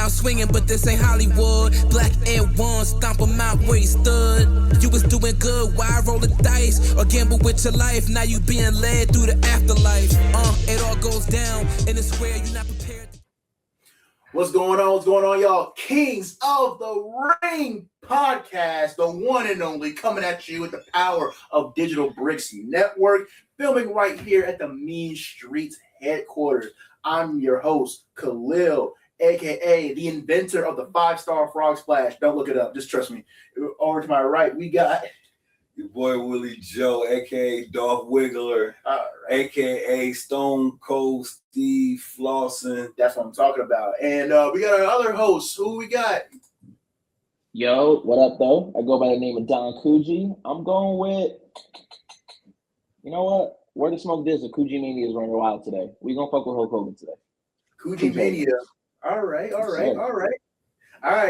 out swinging, but this ain't Hollywood. Black Air One, stomp him out where he stood. You was doing good, why roll the dice? Or gamble with your life, now you being led through the afterlife. It all goes down, and it's where you're not prepared. What's going on? What's going on, y'all? Kings of the Ring podcast, the one and only, coming at you with the power of Digital Bricks Network, filming right here at the Mean Streets headquarters. I'm your host, Khalil, aka the inventor of the 5-star frog splash. Don't look it up, just trust me. Over to my right, we got your boy Willie Joe, aka Dolph Wiggler, aka Stone Cold Steve Flossin. That's what I'm talking about. And we got our other host. Who we got? Yo, what up, though? I go by the name of Don Coogee. I'm going with, you know what? Where the smoke is, the Coogee Mania is running wild today. We gonna fuck with Hulk Hogan today. Coogee Mania. All right,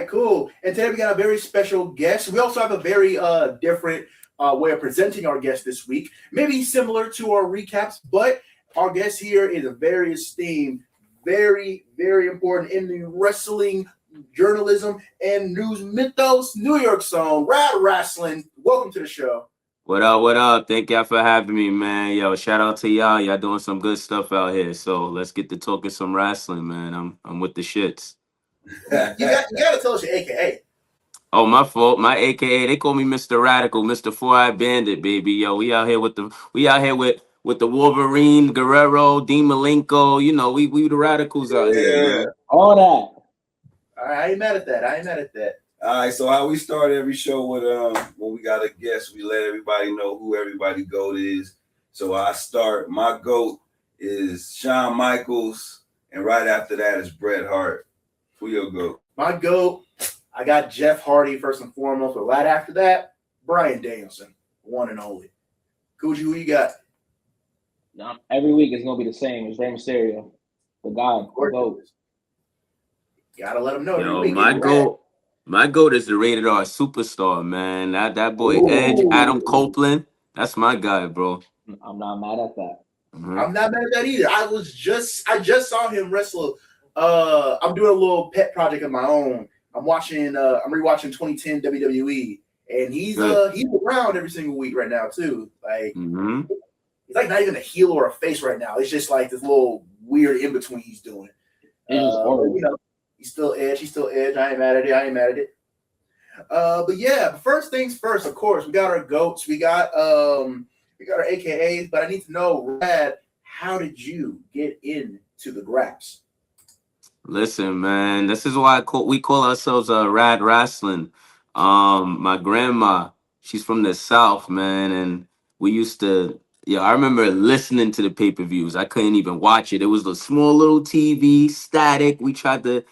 cool. And today we got a very special guest. We also have a very different way of presenting our guest this week. Maybe similar to our recaps, but our guest here is a very esteemed, very, very important in the wrestling journalism and news mythos New York zone, Wrasslin. Welcome to the show. What up, what up? Thank y'all for having me, man. Yo, shout out to y'all. Y'all doing some good stuff out here. So let's get to talking some wrestling, man. I'm with the shits. You gotta tell us your AKA. Oh, my fault. My AKA, they call me Mr. Radical, Mr. Four-Eye Bandit, baby. Yo, we out here with the Wolverine, Guerrero, Dean Malenko. You know, we the radicals out here, man. All that. All right, I ain't mad at that. All right, so how we start every show with when we got a guest, we let everybody know who everybody GOAT is. So I start. My GOAT is Shawn Michaels, and right after that is Bret Hart. Who your GOAT? My GOAT, I got Jeff Hardy first and foremost, but right after that, Bryan Danielson, one and only. Coogee, who you got? Every week it's gonna be the same. It's Rey Mysterio, the God, the GOAT. Gotta let them know. Yo, my GOAT is the rated R superstar, man. That boy Edge, Adam Copeland. That's my guy, bro. I'm not mad at that. Mm-hmm. I'm not mad at that either. I just saw him wrestle. I'm doing a little pet project of my own. I'm rewatching 2010 WWE, and he's around every single week right now too. Like he's like not even a heel or a face right now. It's just like this little weird in between he's doing. He's still Edge. I ain't mad at it. But yeah, first things first, of course, we got our GOATs. We got our AKAs, but I need to know, Rad, how did you get into the Graps? Listen, man, this is why we call ourselves Rad Wrasslin. My grandma, she's from the South, man, and we used to. Yeah, I remember listening to the pay-per-views. I couldn't even watch it. It was a small little TV, static. We tried to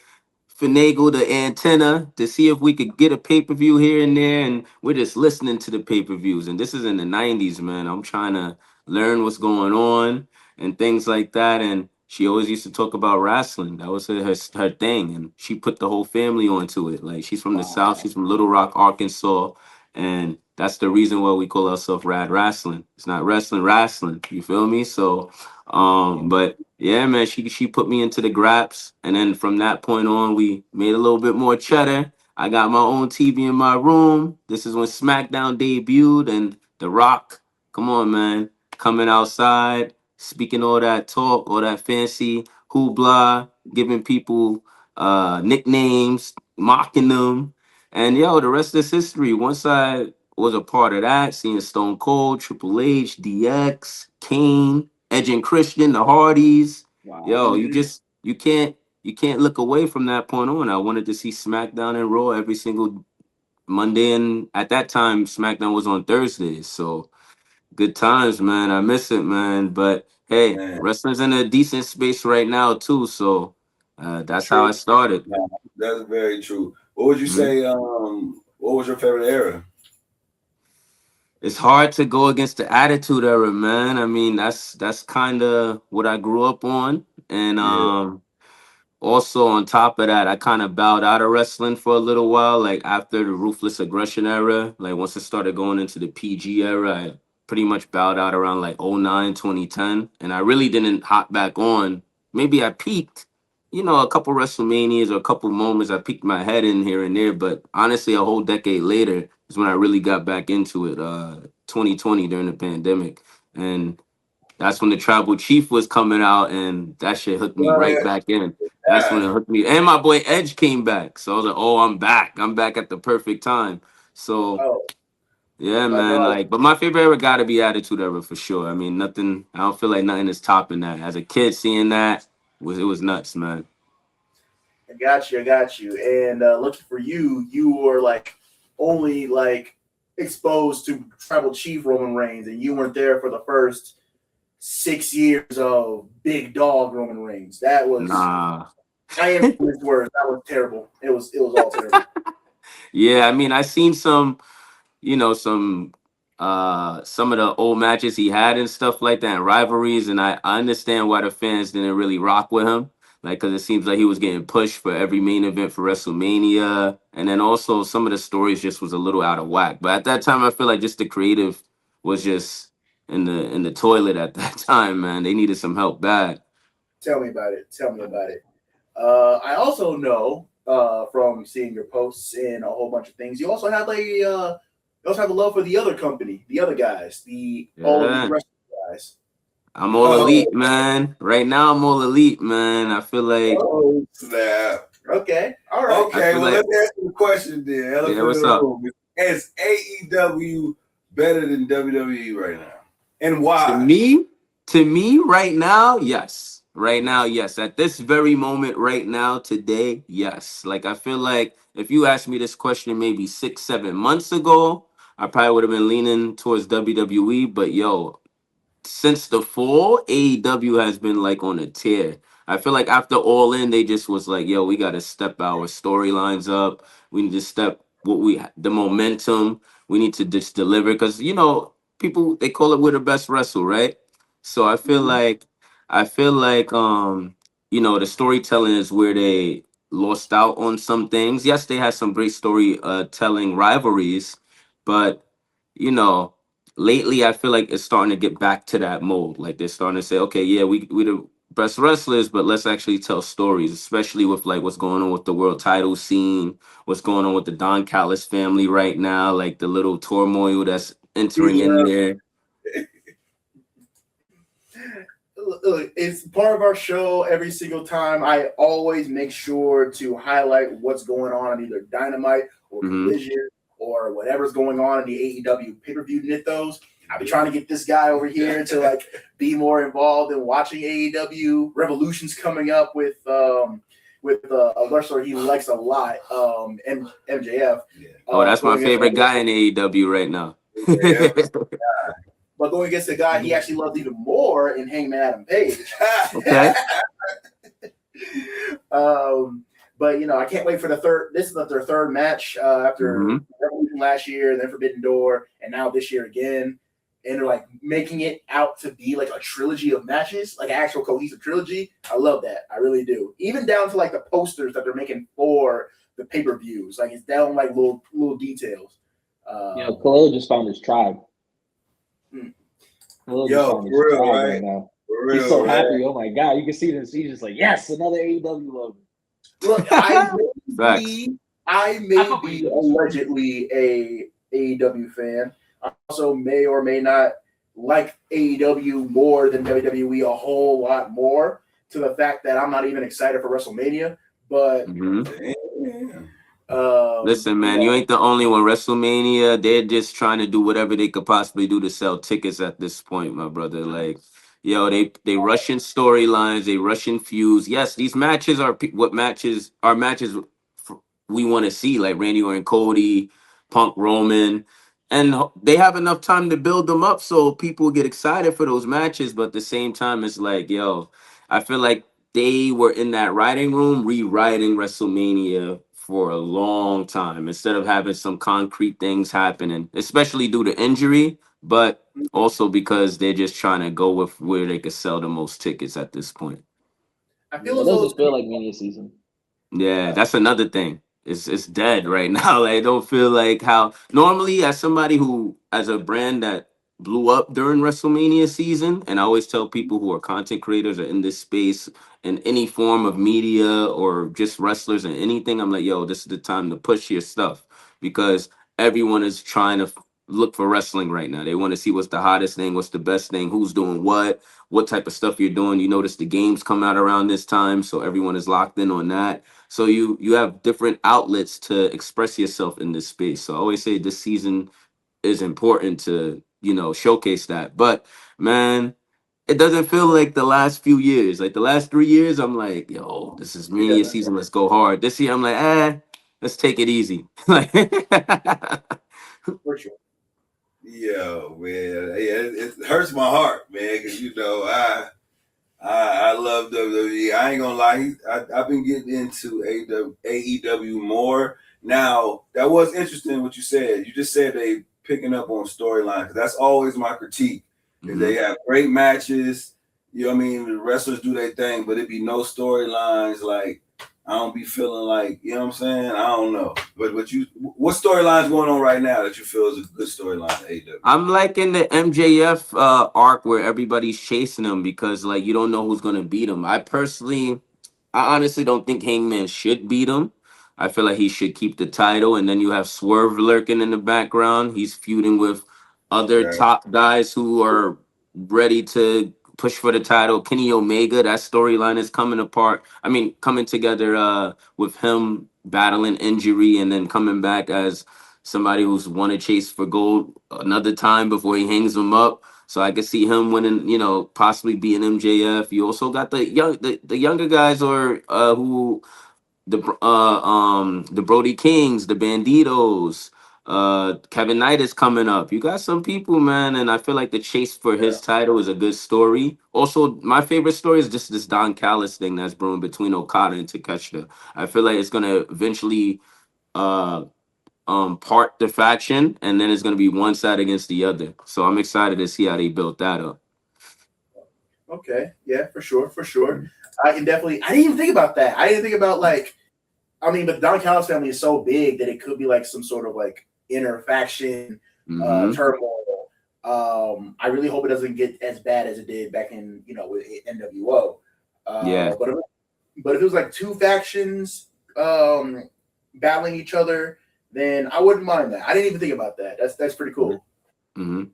finagle the antenna to see if we could get a pay-per-view here and there, and we're just listening to the pay-per-views. And this is in the 90s, man. I'm trying to learn what's going on and things like that. And she always used to talk about wrestling. That was her thing, and she put the whole family onto it. Like, she's from the South. She's from Little Rock, Arkansas, and that's the reason why we call ourselves Rad Wrasslin. It's not wrestling. You feel me? So, but yeah, man, she put me into the Graps, and then from that point on, we made a little bit more cheddar. I got my own TV in my room. This is when SmackDown debuted, and The Rock, come on, man, coming outside, speaking all that talk, all that fancy hoopla, giving people nicknames, mocking them. And yo, the rest is history. Once I was a part of that, seeing Stone Cold, Triple H, DX, Kane, Edge and Christian, the Hardys. Wow. Yo, you can't look away from that point on. I wanted to see SmackDown and Raw every single Monday, and at that time SmackDown was on Thursdays. So good times, man. I miss it, man. But hey, wrestling's in a decent space right now too. So that's how I started. Yeah, that's very true. What would you say? What was your favorite era? It's hard to go against the Attitude Era, man. I mean, that's kind of what I grew up on, and also on top of that, I kind of bowed out of wrestling for a little while. Like after the Ruthless Aggression era, like once it started going into the PG era, I pretty much bowed out around like 2009, 2010, and I really didn't hop back on. Maybe I peaked a couple WrestleManias or a couple moments I peeked my head in here and there, but honestly, a whole decade later is when I really got back into it. 2020 during the pandemic, and that's when the Tribal Chief was coming out, and that shit hooked me right Well, back in. That's when it hooked me, and my boy Edge came back, so I was like, "Oh, I'm back! I'm back at the perfect time." So Oh, yeah, no, man. no, Like, but my favorite era got to be Attitude Era for sure. I mean, nothing. I don't feel like nothing is topping that. As a kid, seeing that was nuts, man. I got you, I got you. And looking for you, you were like only like exposed to Tribal Chief Roman Reigns, and you weren't there for the first 6 years of Big Dog Roman Reigns. That was Nah. I am his words. That was terrible. It was all terrible. Yeah, I mean, I seen some. Some of the old matches he had and stuff like that and rivalries, and I understand why the fans didn't really rock with him, like, because it seems like he was getting pushed for every main event for WrestleMania, and then also some of the stories just was a little out of whack. But at that time, I feel like just the creative was just in the toilet at that time, man. They needed some help bad. Tell me about it. Tell me about it. I also know from seeing your posts and a whole bunch of things, you also have a love for the other company, the other guys, the all Yeah. elite wrestling guys. I'm all Oh. elite, man. Right now, I'm all elite, man. I feel like Oh, snap. Okay, all right. Okay, feel well, like- let's ask you a question then. Elephant what's in the up? room. Is AEW better than WWE right now? And to why? me right now, yes. Right now, yes. At this very moment, right now, today, yes. Like, I feel like if you asked me this question maybe 6, 7 months ago, I probably would have been leaning towards WWE. But yo, since the fall, AEW has been like on a tear. I feel like after All In, they just was like, yo, we got to step our storylines up. We need to step the momentum. We need to just deliver because people they call it we're the best wrestle, right? So I feel like the storytelling is where they lost out on some things. Yes, they had some great story telling rivalries, but you know lately I feel like it's starting to get back to that mold. Like they're starting to say, okay, yeah, we the best wrestlers, but let's actually tell stories, especially with like what's going on with the world title scene, what's going on with the Don Callis family right now, like the little turmoil that's entering in there. Look, it's part of our show every single time. I always make sure to highlight what's going on in either Dynamite or Mhm. Collision or whatever's going on in the AEW pay-per-view mythos. I've been trying to get this guy over here to like be more involved in watching AEW. Revolution's coming up with a wrestler he likes a lot, MJF. Yeah. Oh, that's my going against- favorite guy in AEW right now. Yeah. But going against a guy he actually loves even more in Hangman Adam Page. Okay. But I can't wait for the third. This is their third match after Mhm. Revolution last year, and then Forbidden Door, and now this year again. And they're like making it out to be like a trilogy of matches, like an actual cohesive trilogy. I love that. I really do. Even down to like the posters that they're making for the pay-per-views. Like it's down like little details. Khalil just found his tribe. Khalil just Yo, found his for real, tribe right? now. For He's real, so right? happy. Oh my god, you can see this. He's just like, yes, another AEW logo. Look, I may Facts. be allegedly a AEW fan. I also may or may not like AEW more than WWE a whole lot more, to the fact that I'm not even excited for WrestleMania. But Mhm. Yeah. Listen, man, you ain't the only one. WrestleMania, they're just trying to do whatever they could possibly do to sell tickets at this point, my brother. Like, yo, they rushing storylines, they rushing feuds. Yes, these matches are matches we want to see, like Randy Orton, Cody, Punk, Roman, and they have enough time to build them up so people get excited for those matches. But at the same time, it's like, yo, I feel like they were in that writing room rewriting WrestleMania for a long time instead of having some concrete things happening, especially due to injury, but also because they're just trying to go with where they could sell the most tickets at this point. I It feel as though doesn't feel like Mania season. Yeah, that's another thing. It's dead right now. Like, I don't feel like how normally as somebody who as a brand that blew up during WrestleMania season. And I always tell people who are content creators or in this space in any form of media or just wrestlers and anything, I'm like, yo, this is the time to push your stuff because everyone is trying to look for wrestling right now. They want to see what's the hottest thing, what's the best thing, who's doing what type of stuff you're doing. You notice the games come out around this time, so everyone is locked in on that. So you have different outlets to express yourself in this space. So I always say this season is important to, showcase that. But man, it doesn't feel like the last few years. Like the last 3 years, I'm like, yo, this is It mania doesn't. season. Let's go hard. This year, I'm like, let's take it easy. Like, For sure. Yo, man, yeah, it hurts my heart, man, because I love WWE. I ain't gonna lie, I've been getting into AEW more. Now, that was interesting what you said. You just said they picking up on storylines. That's always my critique. Is they have great matches, you know what I mean? The wrestlers do their thing, but it be no storylines. Like, I don't be feeling like, you know what I'm saying? I don't know. But what storylines going on right now that you feel is a good storyline to AEW? I'm like in the MJF arc where everybody's chasing him because like you don't know who's gonna beat him. I honestly don't think Hangman should beat him. I feel like he should keep the title, and then you have Swerve lurking in the background. He's feuding with other Okay. top guys who are ready to push for the title. Kenny Omega, that storyline is coming together with him battling injury and then coming back as somebody who's won a chase for gold another time before he hangs him up. So I could see him winning, possibly beating MJF. You also got the younger guys or who the Brody Kings, the Banditos, Kevin Knight is coming up. You got some people, man, and I feel like the chase for his title is a good story. Also, my favorite story is just this Don Callis thing that's brewing between Okada and Takeshita. I feel like it's gonna eventually part the faction, and then it's gonna be one side against the other. So I'm excited to see how they built that up. Okay, yeah, for sure. I didn't even think about that. I didn't think about but Don Callis family is so big that it could be like some sort of like inner faction turmoil. I really hope it doesn't get as bad as it did back in with NWO. Yeah. But if it was like two factions battling each other, then I wouldn't mind that. I didn't even think about that. That's pretty cool. Mm-hmm.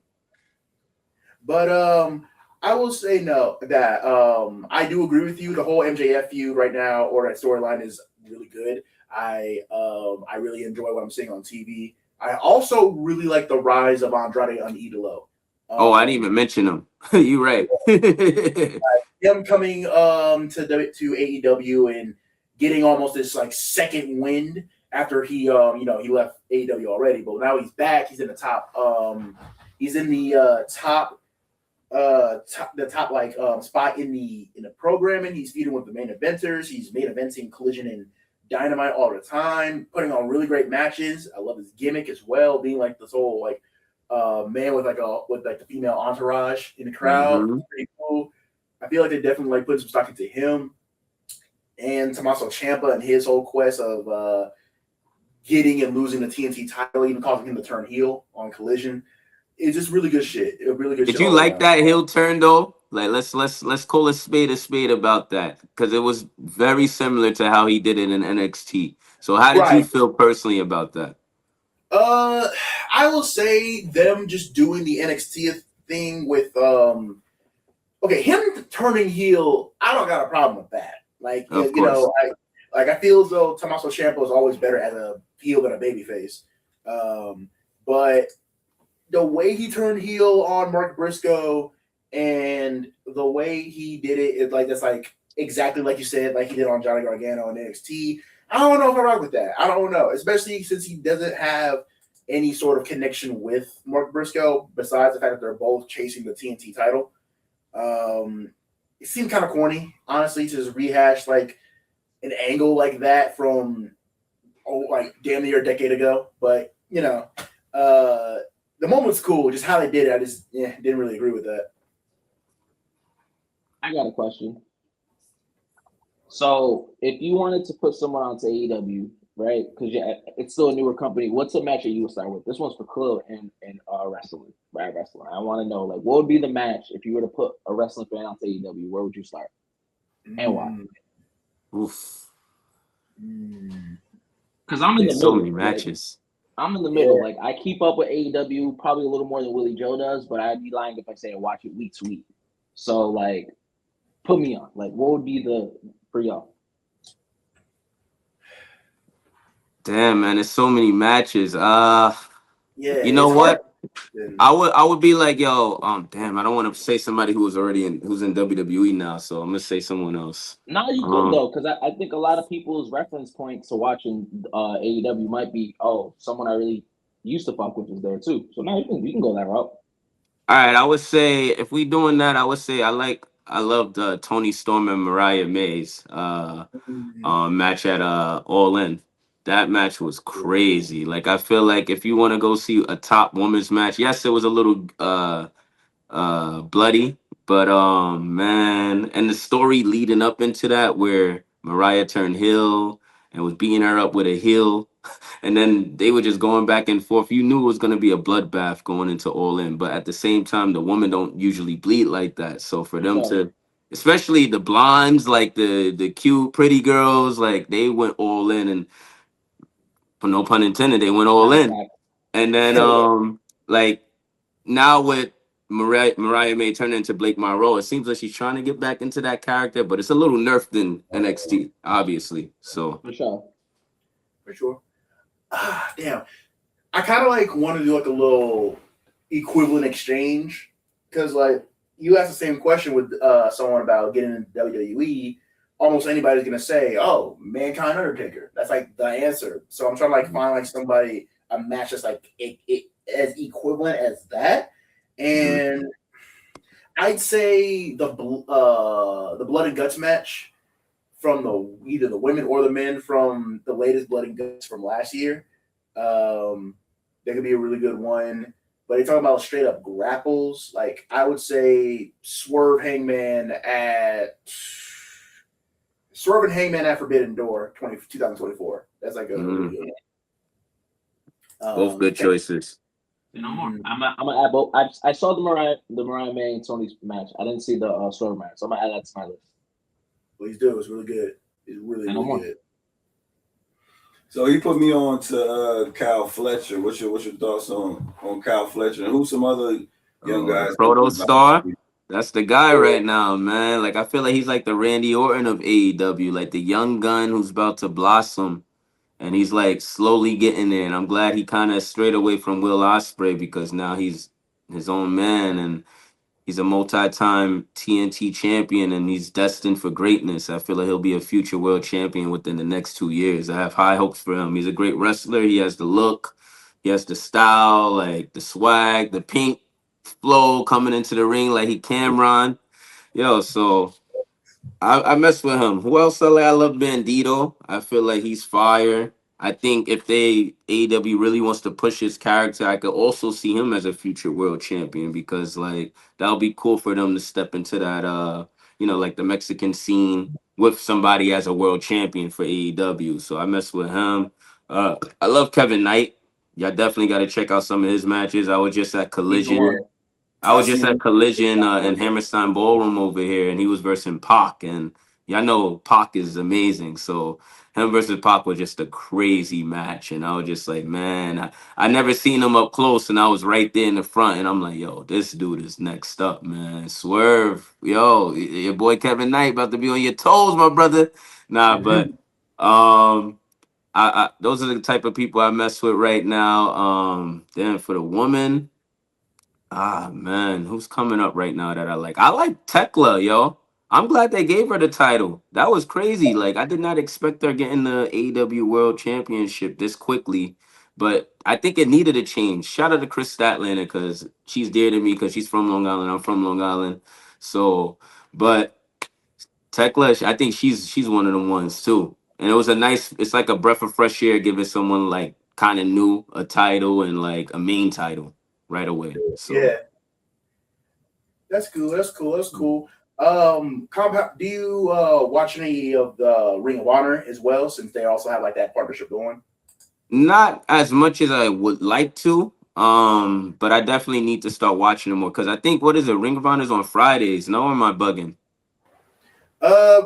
But I will say that I do agree with you. The whole MJF feud right now or that storyline is really good. I really enjoy what I'm seeing on TV. I also really like the rise of Andrade Idolo. I didn't even mention him. You right. Him coming to AEW and getting almost this like second wind after he he left AEW already, but now he's back. He's in the top. He's in the top spot in the programming. He's feuding with the main eventers. He's main eventing Collision and Dynamite all the time, putting on really great matches. I love his gimmick as well, being like this whole man with the female entourage in the crowd. Mm-hmm. Pretty cool. I feel like they definitely put some stock into him and Tommaso Ciampa and his whole quest of getting and losing the TNT title, even causing him to turn heel on Collision. It's just really good shit. Did you like that heel turn though? Like let's call a spade about that because it was very similar to how he did it in NXT. So how did you feel personally about that? I will say them just doing the NXT thing with him turning heel. I don't got a problem with that. I feel as though Tommaso Ciampa is always better as a heel than a babyface. But the way he turned heel on Mark Briscoe and the way he did it, that's like exactly like you said, like he did on Johnny Gargano on NXT. I don't know if I rock with that. I don't know, especially since he doesn't have any sort of connection with Mark Briscoe besides the fact that they're both chasing the TNT title. It seemed kind of corny, honestly, to just rehash like an angle like that from damn near a decade ago. But the moment's cool. Just how they did it, I just didn't really agree with that. I got a question. So, if you wanted to put someone onto AEW right? Because it's still a newer company. What's a match that you would start with? This one's for Club and wrestling, right? Wrestling. I want to know, like, what would be the match if you were to put a wrestling fan onto AEW? Where would you start, and why? Oof. Because I'm in the There's so middle. many matches. I'm in the middle. Like, I keep up with AEW probably a little more than Willie Joe does, but I'd be lying if I say I watch it week to week. So, like, put me on. Like, what would be for y'all? Damn, man, there's so many matches. Yeah, you know it's what? hard. I would be like, yo, damn, I don't want to say somebody who's in WWE now, so I'm gonna say someone else. No, you could though, because I think a lot of people's reference points to watching AEW might be, someone I really used to fuck with is there too. So now you can go that route. All right, I would say if we doing that, I would say I loved Tony Storm and Mariah May's match at All In. That match was crazy. Like, I feel like if you want to go see a top women's match, yes, it was a little bloody, but man, and the story leading up into that where Mariah turned heel and was beating her up with a heel, and then they were just going back and forth. You knew it was going to be a bloodbath going into All In, but at the same time, the women don't usually bleed like that. So for them to, especially the blondes, like the cute pretty girls, like they went all in, and for no pun intended, they went all in. And then like now with Mariah May turning into Blake Monroe, it seems like she's trying to get back into that character, but it's a little nerfed in NXT, obviously. So for sure. Damn. I kind of like want to do like a little equivalent exchange because like you asked the same question with someone about getting into WWE. Almost anybody's gonna say, "Oh, Mankind Undertaker." That's like the answer. So I'm trying to like find like somebody a match that's like it as equivalent as that, and I'd say the Blood and Guts match from either the women or the men from the latest Blood and Guts from last year. That could be a really good one. But you're talking about straight up grapples. Like I would say Swerve Hangman at Forbidden Door 2024. That's like a really good one. Both good choices. You know, I'm gonna add both. I saw the Mariah May and Tony's match. I didn't see the Swerve match, so I'm gonna add that to my list. Please do. It's really good. It's really good. So he put me on to Kyle Fletcher. What's your thoughts on Kyle Fletcher? And who's some other young guys? Proto Star. That's the guy right now, man. Like I feel like he's like the Randy Orton of AEW, like the young gun who's about to blossom, and he's like slowly getting there. And I'm glad he kind of strayed away from Will Ospreay because now he's his own man and he's a multi-time TNT champion and he's destined for greatness. I feel like he'll be a future world champion within the next 2 years. I have high hopes for him. He's a great wrestler. He has the look, he has the style, like the swag, the pink flow coming into the ring like he Cameron. Yo, so I mess with him. Who else? I love Bandito. I feel like he's fire. I think if AEW really wants to push his character, I could also see him as a future world champion because like that'll be cool for them to step into that like the Mexican scene with somebody as a world champion for AEW. So I mess with him. I love Kevin Knight. Y'all definitely got to check out some of his matches. I was just at Collision. In Hammerstein Ballroom over here, and he was versus Pac, and y'all know Pac is amazing. So him versus Pac was just a crazy match, and I was just like, man, I never seen him up close, and I was right there in the front, and I'm like, yo, this dude is next up, man. Swerve, yo, your boy Kevin Knight about to be on your toes, my brother. Nah, but I those are the type of people I mess with right now. Then for the woman. Man, who's coming up right now that I like? I like Tekla, yo. I'm glad they gave her the title. That was crazy. Like, I did not expect her getting the AEW World Championship this quickly, but I think it needed a change. Shout out to Chris Statlander because she's dear to me because she's from Long Island. I'm from Long Island. So, but Tekla, I think she's one of the ones too. And it was it's like a breath of fresh air giving someone like kind of new a title and like a main title right away. So yeah, that's cool. Compound. Do you watch any of the Ring of Honor as well, since they also have like that partnership going? Not as much as I would like to. But I definitely need to start watching them more because I think what is it? Ring of Honor is on Fridays. No, or am I bugging?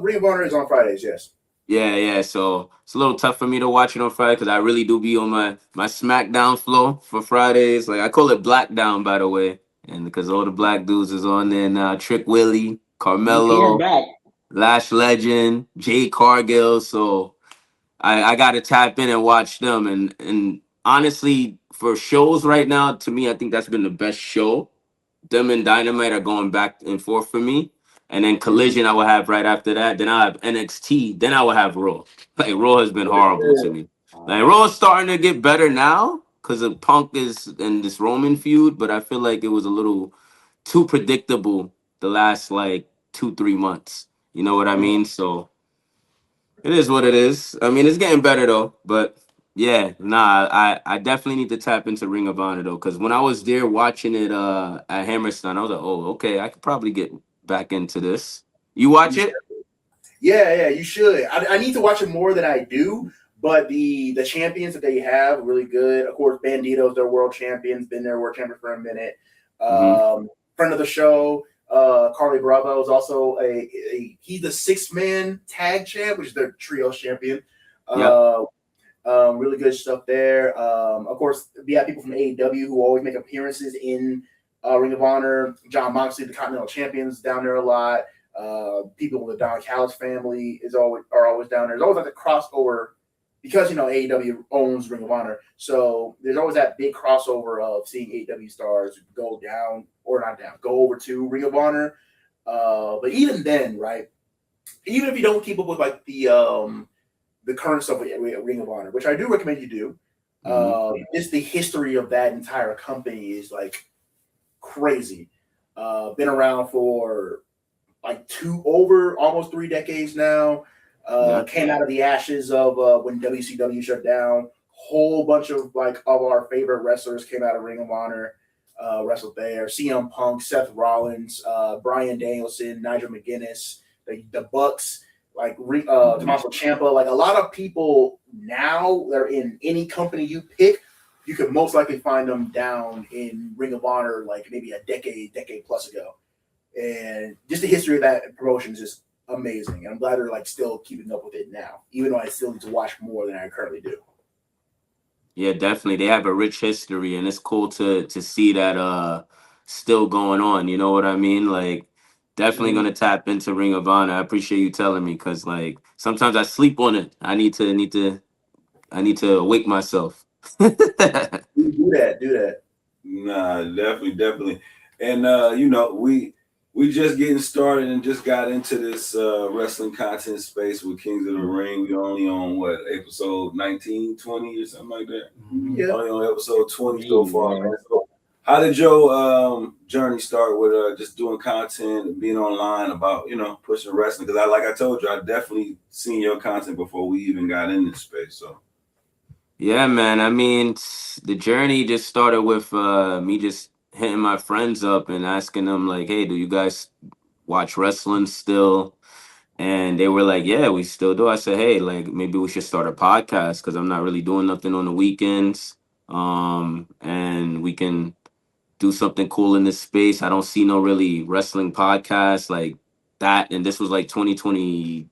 Ring of Honor is on Fridays. Yes. Yeah, yeah. So it's a little tough for me to watch it on Friday because I really do be on my SmackDown flow for Fridays. Like I call it Black Down, by the way, and because all the black dudes is on there now. Trick Willie, VPN Carmelo, back. Lash Legend, Jade Cargill. So I got to tap in and watch them. And honestly, for shows right now, to me, I think that's been the best show. Them and Dynamite are going back and forth for me. And then Collision I will have right after that. Then I have NXT. Then I will have Raw. Like Raw has been horrible to me. Like Raw is starting to get better now because of Punk is and this Roman feud, but I feel like it was a little too predictable the last like 2-3 months. You know what I mean? So it is what it is. I mean, it's getting better though. But yeah, nah, I definitely need to tap into Ring of Honor though, because when I was there watching it at Hammerstein, I was like, oh, okay, I could probably get back into this. You watch it? Yeah, you should. I need to watch it more than I do, but the champions that they have are really good. Of course, Bandito's their world champions, been their world champion for a minute. Friend of the show, Carly Bravo is also he's the 6-man tag champ, which is their trio champion. Yep. Really good stuff there. Of course, we have people from AEW who always make appearances in Ring of Honor. John Moxley, the Continental Champions, down there a lot. People with the Don Callis family are always down there. There's always like a crossover because AEW owns Ring of Honor, so there's always that big crossover of seeing AEW stars go over to Ring of Honor. But even then, right? Even if you don't keep up with like the current stuff with Ring of Honor, which I do recommend you do, just the history of that entire company is like crazy. Been around for like almost 3 decades now. Came out of the ashes of when WCW shut down. Whole bunch of our favorite wrestlers came out of Ring of Honor, wrestled there. CM Punk, Seth Rollins, Bryan Danielson, Nigel McGuinness, the Bucks, Tommaso Ciampa. Like a lot of people now, they're in any company you pick. You could most likely find them down in Ring of Honor, like maybe a decade plus ago. And just the history of that promotion is just amazing. And I'm glad they're still keeping up with it now, even though I still need to watch more than I currently do. Yeah, definitely. They have a rich history, and it's cool to see that still going on. You know what I mean? Like, definitely gonna tap into Ring of Honor. I appreciate you telling me because sometimes I sleep on it. I need to awake myself. Do that. Nah, definitely. And we just getting started and just got into this wrestling content space with Kings of the Ring. We only on episode 19, 20 or something like that. Yeah. Only on episode 20 so far. Man. So how did your journey start with just doing content and being online about pushing wrestling? Because I told you, I definitely seen your content before we even got in this space. So yeah, man. I mean, the journey just started with me just hitting my friends up and asking them hey, do you guys watch wrestling still? And they were like, yeah, we still do. I said, hey, maybe we should start a podcast because I'm not really doing nothing on the weekends. And we can do something cool in this space. I don't see no really wrestling podcasts like that. And this was 2020,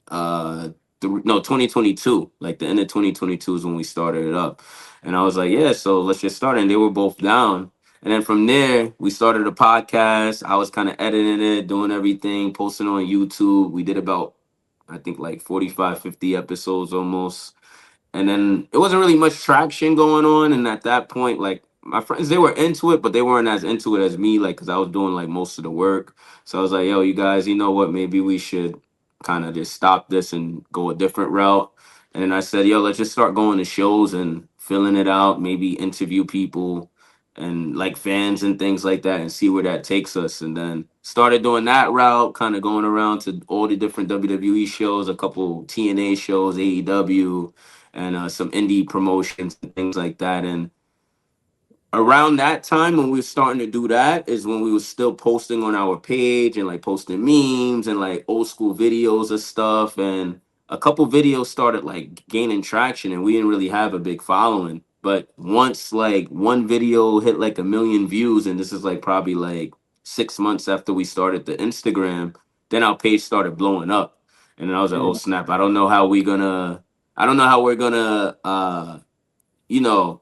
2022, the end of 2022 is when we started it up. And I was like, yeah, so let's just start. And they were both down. And then from there, we started a podcast. I was kind of editing it, doing everything, posting on YouTube. We did about, I think, 45, 50 episodes almost. And then it wasn't really much traction going on. And at that point, my friends, they were into it, but they weren't as into it as me, because I was doing most of the work. So I was like, yo, you guys, you know what? Maybe we should kind of just stop this and go a different route. And then I said, yo, let's just start going to shows and filling it out, maybe interview people and fans and things like that and see where that takes us. And then started doing that route, kind of going around to all the different WWE shows, a couple TNA shows, AEW, and some indie promotions and things like that. And around that time when we were starting to do that is when we were still posting on our page and like posting memes and like old school videos of stuff, and a couple videos started like gaining traction, and we didn't really have a big following. But once like one video hit like 1 million views, and this is like probably like 6 months after we started the Instagram, then our page started blowing up. And then I was like, oh snap, I don't know how we're gonna you know,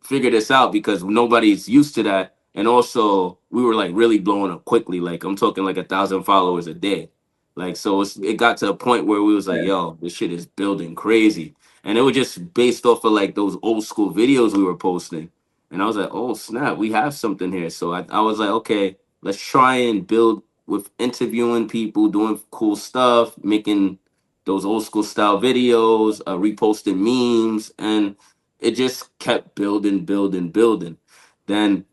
figure this out, because nobody's used to that. And also, we were like really blowing up quickly. Like I'm talking like 1,000 followers a day. Like so, it got to a point where we was like, "Yo, this shit is building crazy," and it was just based off of like those old school videos we were posting. And I was like, "Oh snap, we have something here." So I was like, "Okay, let's try and build with interviewing people, doing cool stuff, making those old school style videos, reposting memes, and it just kept building, building, building. Then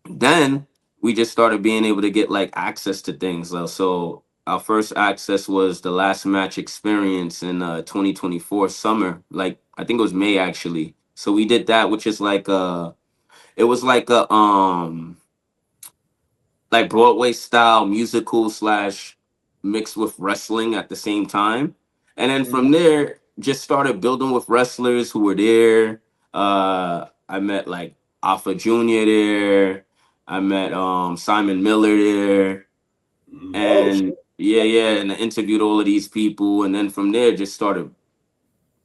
then we just started being able to get like access to things. So our first access was the last match experience in 2024 summer. Like I think it was May actually. So we did that, which is like it was like Broadway style musical slash mixed with wrestling at the same time. And then from there, just started building with wrestlers who were there. I met like Alpha Jr. there. I met Simon Miller there. And yeah, and I interviewed all of these people. And then from there, just started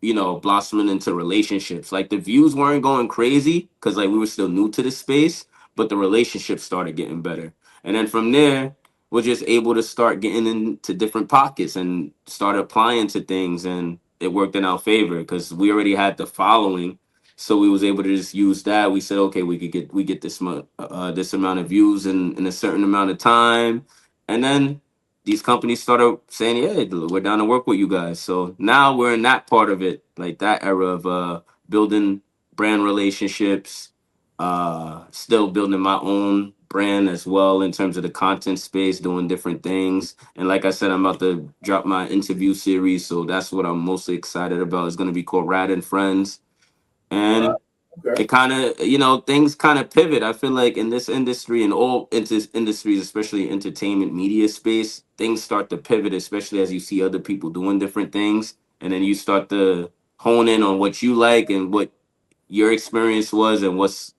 blossoming into relationships. Like the views weren't going crazy because like we were still new to the space, but the relationships started getting better. And then from there, we're just able to start getting into different pockets and start applying to things, and it worked in our favor because we already had the following. So we was able to just use that. We said, okay, we get this amount of views in a certain amount of time, and then these companies started saying, "Yeah, we're down to work with you guys." So now we're in that part of it, like that era of building brand relationships, still building my own brand as well in terms of the content space, doing different things. And like I said, I'm about to drop my interview series, so that's what I'm mostly excited about. It's going to be called Rad and Friends, and it kind of things kind of pivot. I feel like in this industry and all industries, especially entertainment media space, things start to pivot, especially as you see other people doing different things, and then you start to hone in on what you like and what your experience was and what's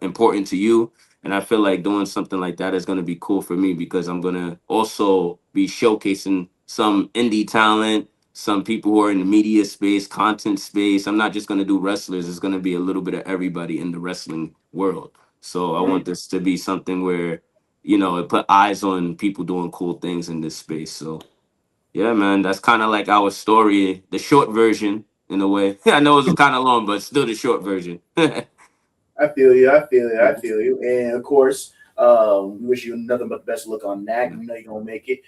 important to you. And I feel like doing something like that is going to be cool for me because I'm going to also be showcasing some indie talent, some people who are in the media space, content space. I'm not just going to do wrestlers. It's going to be a little bit of everybody in the wrestling world. So I want this to be something where, it put eyes on people doing cool things in this space. So yeah, man, that's kind of like our story, the short version in a way. I know it was kind of long, but still the short version. I feel you. I feel you. I feel you. And of course, we wish you nothing but the best luck on that. You know you're gonna make it.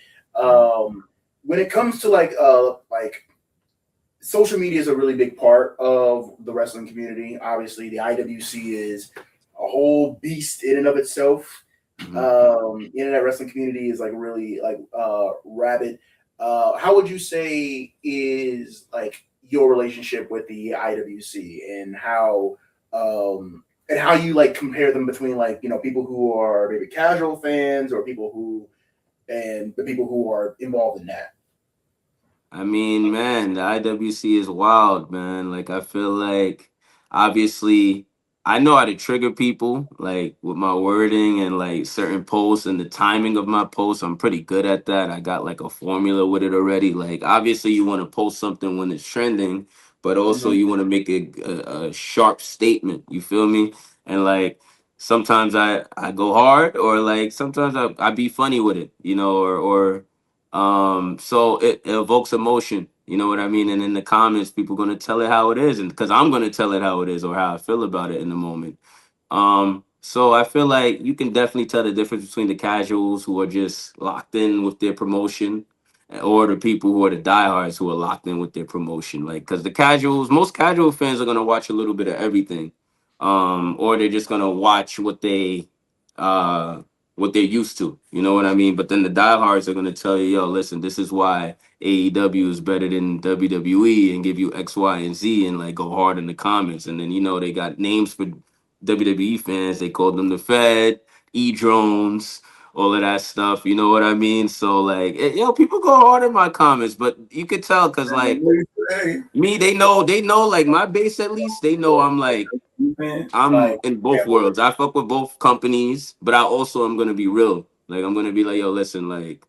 When it comes to like social media is a really big part of the wrestling community. Obviously, the IWC is a whole beast in and of itself. Internet wrestling community is like really like rabid. How would you say is like your relationship with the IWC and how you like compare them between like people who are maybe casual fans or people who and the people who are involved in that? I mean, man, the IWC is wild, man. Like, I feel like obviously I know how to trigger people, like with my wording and like certain posts and the timing of my posts. I'm pretty good at that. I got like a formula with it already. Like, obviously, you want to post something when it's trending, but also you want to make a sharp statement. You feel me? And like, sometimes I go hard, or like sometimes I be funny with it, or so it evokes emotion, you know what I mean? And in the comments, people gonna tell it how it is, and because I'm gonna tell it how it is or how I feel about it in the moment. So I feel like you can definitely tell the difference between the casuals who are just locked in with their promotion, or the people who are the diehards who are locked in with their promotion. Like, because most casual fans are gonna watch a little bit of everything, or they're just gonna watch uh what they're used to. You know what I mean? But then the diehards are gonna tell you, yo, listen, this is why AEW is better than WWE, and give you X, Y, and Z, and like go hard in the comments. And then they got names for WWE fans, they called them the Fed, E-drones, all of that stuff. You know what I mean? So like, people go hard in my comments, but you could tell because like me, they know like my base at least. They know I'm like I'm Like, in both worlds. I fuck with both companies, but I also am gonna be real. Like I'm gonna be like, yo, listen, like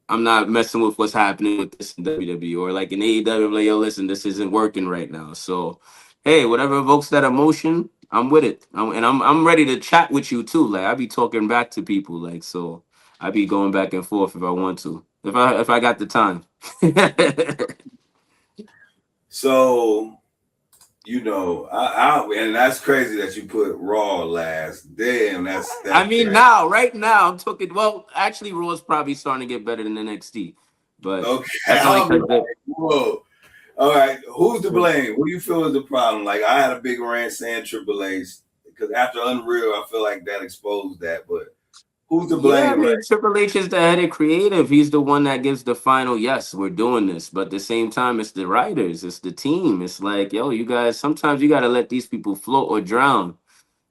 I'm not messing with what's happening with this in WWE or like in AEW. I'm like, yo, listen, this isn't working right now. So, hey, whatever evokes that emotion, I'm with it. I'm ready to chat with you too. Like I be talking back to people. Like so, I be going back and forth if I want to. If I got the time. So, you know, I and that's crazy that you put Raw last. Damn, that's I mean, crazy. right now, I'm talking. Well, actually, Raw's probably starting to get better than NXT, but Okay, that's only I'll be because like, whoa. All right, who's to blame? What do you feel is the problem? Like I had a big rant saying Triple H because after Unreal, I feel like that exposed that. But who's to blame? yeah, I mean, Right? Triple H is the head of creative. He's the one that gives the final. Yes, we're doing this, but at the same time, it's the writers, it's the team. It's like, yo, you guys. Sometimes you got to let these people float or drown,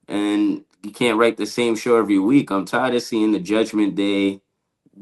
and you can't write the same show every week. I'm tired of seeing the Judgment Day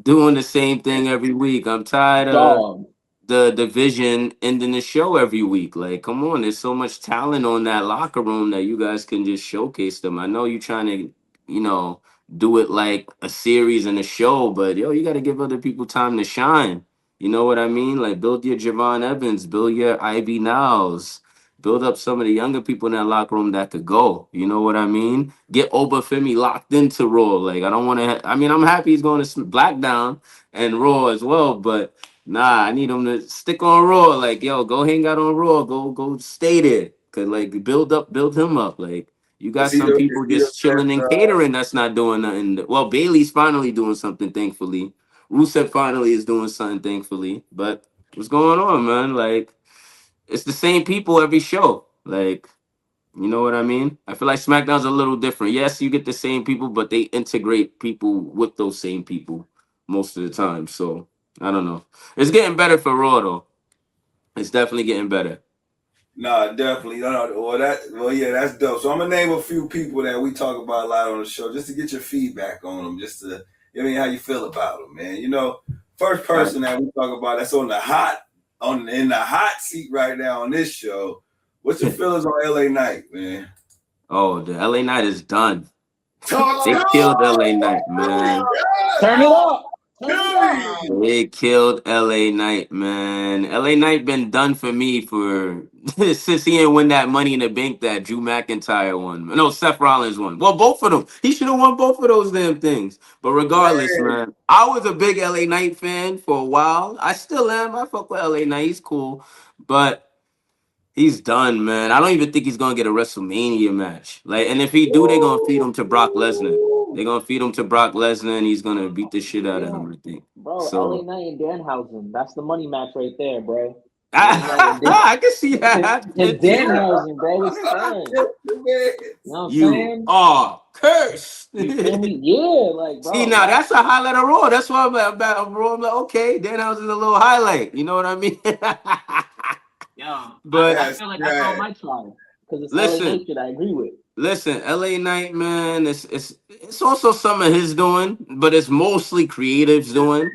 doing the same thing every week. I'm tired of Dog. the division ending the show every week. Like, come on, there's so much talent on that locker room that you guys can just showcase them. I know you're trying to, do it like a series and a show, but yo, you got to give other people time to shine. You know what I mean? Like, build your Javon Evans, build your Ivy Nows, build up some of the younger people in that locker room that could go. You know what I mean? Get Obafemi locked into Raw. Like, I don't want to. I mean, I'm happy he's going to Blackdown and Raw as well, but nah, I need him to stick on Raw. Like, yo, go hang out on Raw. Go stay there. Cause like build him up. Like you got some people Is he just chilling and catering that's not doing nothing. Well, Bailey's finally doing something, thankfully. Rusev finally is doing something, thankfully. But what's going on, man? Like, it's the same people every show. Like, you know what I mean? I feel like SmackDown's a little different. Yes, you get the same people, but they integrate people with those same people most of the time. So I don't know. It's getting better for Raw though. It's definitely getting better. Nah, definitely. No, well, yeah, that's dope. So I'm gonna name a few people that we talk about a lot on the show, just to get your feedback on them, just to, how you feel about them, man. You know, first person that we talk about that's in the hot seat right now on this show. What's your feelings on LA Knight, man? Oh, the LA Knight is done. They killed LA Knight, man. Turn it up. They killed LA Knight, man. LA Knight been done for me for since he didn't win that Money in the Bank that Drew McIntyre won. No, Seth Rollins won. Well, both of them. He should have won both of those damn things. But regardless, man, I was a big LA Knight fan for a while. I still am. I fuck with LA Knight. He's cool. But he's done, man. I don't even think he's gonna get a WrestleMania match. Like, and if he do, they're gonna feed him to Brock Lesnar. They're gonna feed him to Brock Lesnar, and he's gonna beat the shit out of him, I think. Bro, LA So Knight and Danhausen. That's the money match right there, bro. LA Knight and I can see that. and Danhausen, bro. It's time. You know what I'm You saying? are cursed. You feel me? Yeah, like, bro. See, now that's a highlight of Raw. That's why I'm like, about Raw. I'm like, okay, Danhausen's a little highlight. You know what I mean? Yo, But I feel like that's all my try. Because it's listen, LA Knight that I agree with. listen, LA Knight, man, it's also some of his doing, but it's mostly creatives doing.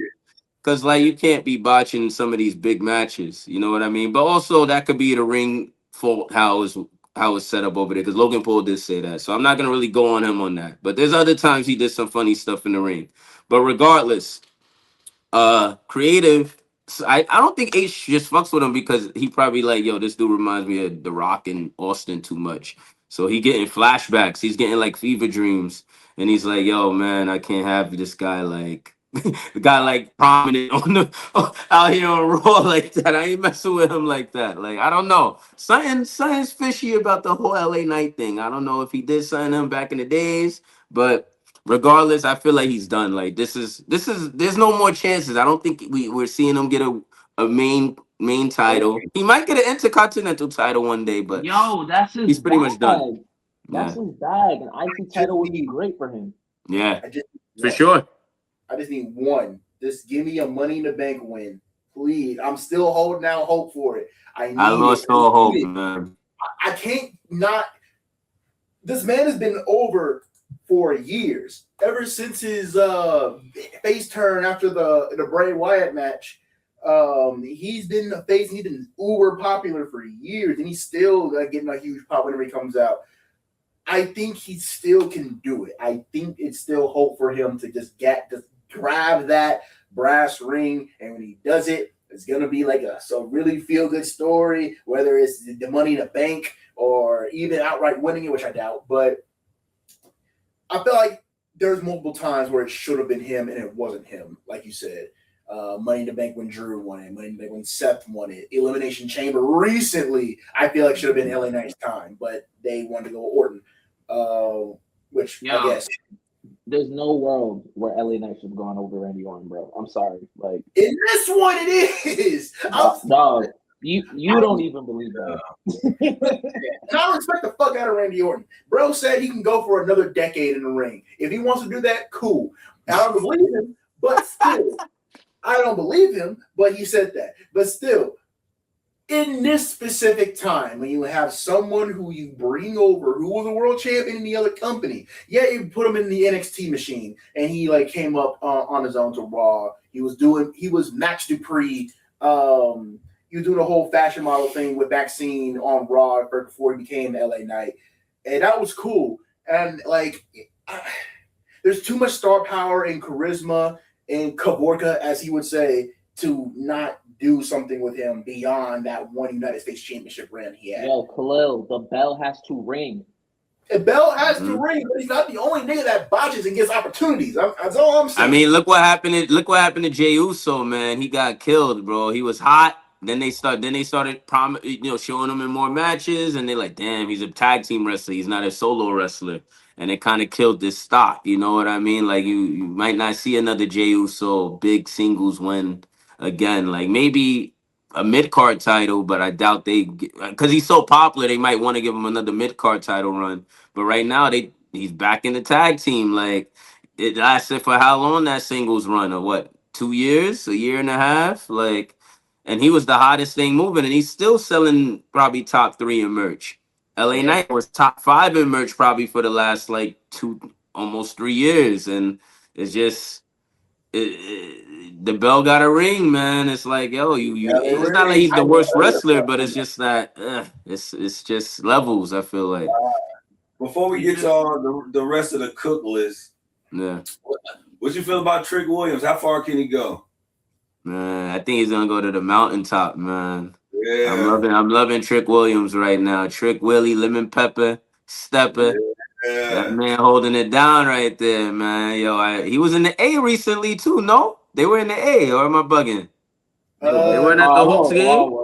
Cause like you can't be botching some of these big matches, you know what I mean? But also that could be the ring fault how it's set up over there. Cause Logan Paul did say that, so I'm not gonna really go on him on that. But there's other times he did some funny stuff in the ring. But regardless, creative. I don't think H just fucks with him because he probably like, yo, this dude reminds me of The Rock and Austin too much. So he getting flashbacks. He's getting like fever dreams, and he's like, yo, man, I can't have this guy like the guy like prominent on the out here on Raw like that. I ain't messing with him like that. Like I don't know, something's fishy about the whole LA Knight thing. I don't know if he did sign him back in the days, but regardless, I feel like he's done. Like this is there's no more chances. I don't think we're seeing him get a main title. He might get an intercontinental title one day, but Yo, that's his he's pretty much done. bag. That's Yeah. his bag. An IC title would be great for him. Yeah, I just for sure. I just need one. Just give me a Money in the Bank win, please. I'm still holding out hope for it. I lost all hope, man. I can't not. this man has been over for years. Ever since his face turn after the Bray Wyatt match, he's been a face. He's been uber popular for years, and he's still getting a huge pop whenever he comes out. I think he still can do it. I think it's still hope for him to just grab that brass ring, and when he does it, it's gonna be like a really feel good story. Whether it's the Money in the Bank or even outright winning it, which I doubt, but I feel like there's multiple times where it should have been him and it wasn't him, like you said. Money in the Bank when Drew won it, Money in the Bank when Seth won it, Elimination Chamber recently, I feel like should have been LA Knight's time, but they wanted to go Orton, which I guess. There's no world where LA Knight should have gone over Randy Orton, bro. I'm sorry. Like in this one, it is. Dog, you don't even believe that. And I respect the fuck out of Randy Orton. Bro said he can go for another decade in the ring. If he wants to do that, cool. I don't believe him, but still. I don't believe him, but he said that. But still, in this specific time, when you have someone who you bring over, who was a world champion in the other company, yeah, you put him in the NXT machine, and he came up on his own to Raw. He was Max Dupree. He was doing a whole fashion model thing with Maxine on Raw before he became LA Knight, and that was cool. And there's too much star power and charisma and Kavorka, as he would say, to not do something with him beyond that one United States Championship run he had. Yo, Khalil, the bell has to ring. The bell has to ring, but he's not the only nigga that botches and gets opportunities. That's all I'm saying. I mean, look what happened to Jey Uso, man. He got killed, bro. He was hot. Then they started showing him in more matches, and they're like, damn, he's a tag team wrestler. He's not a solo wrestler. And it kind of killed this stock. You know what I mean? Like you might not see another Jey Uso big singles win again. Like maybe a mid-card title, but I doubt because he's so popular, they might want to give him another mid-card title run. But right now, he's back in the tag team. Like it lasted for how long that singles run? Or what? 2 years? A year and a half? Like, and he was the hottest thing moving, and he's still selling probably top 3 in merch. LA Knight was top 5 in merch probably for the last almost 3 years, and it's just the bell got a ring, man. It's like, yo, it's not like he's the worst wrestler, but it's just that it's just levels. I feel like. Before we get to all the rest of the cook list, what you feel about Trick Williams? How far can he go? Man, I think he's gonna go to the mountaintop, man. Yeah. I'm loving Trick Williams right now. Trick Willie, Lemon Pepper, Stepper. Yeah. That man holding it down right there, man. Yo, he was in the A recently too, no? They were in the A, or am I bugging? They weren't at the Hawks game?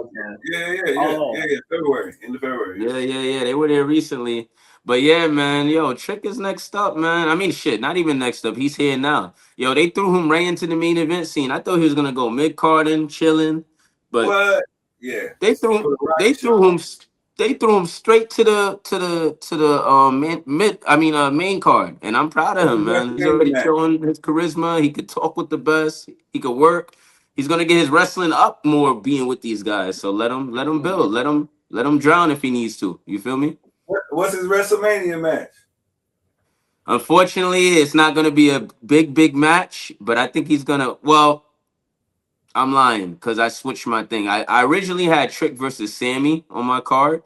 Yeah. February, end of February. Yeah. They were there recently. But yeah, man, yo, Trick is next up, man. I mean, shit, not even next up. He's here now. Yo, they threw him right into the main event scene. I thought he was gonna go mid-carding, chilling, but what? Yeah, they threw him straight to the main card, and I'm proud of him, man. He's already showing his charisma. He could talk with the best. He could work. He's gonna get his wrestling up more being with these guys. So let him build. Let him drown if he needs to. You feel me? What's his WrestleMania match? Unfortunately, it's not gonna be a big match, but I think he's gonna. Well, I'm lying because I switched my thing. I originally had Trick versus Sammy on my card,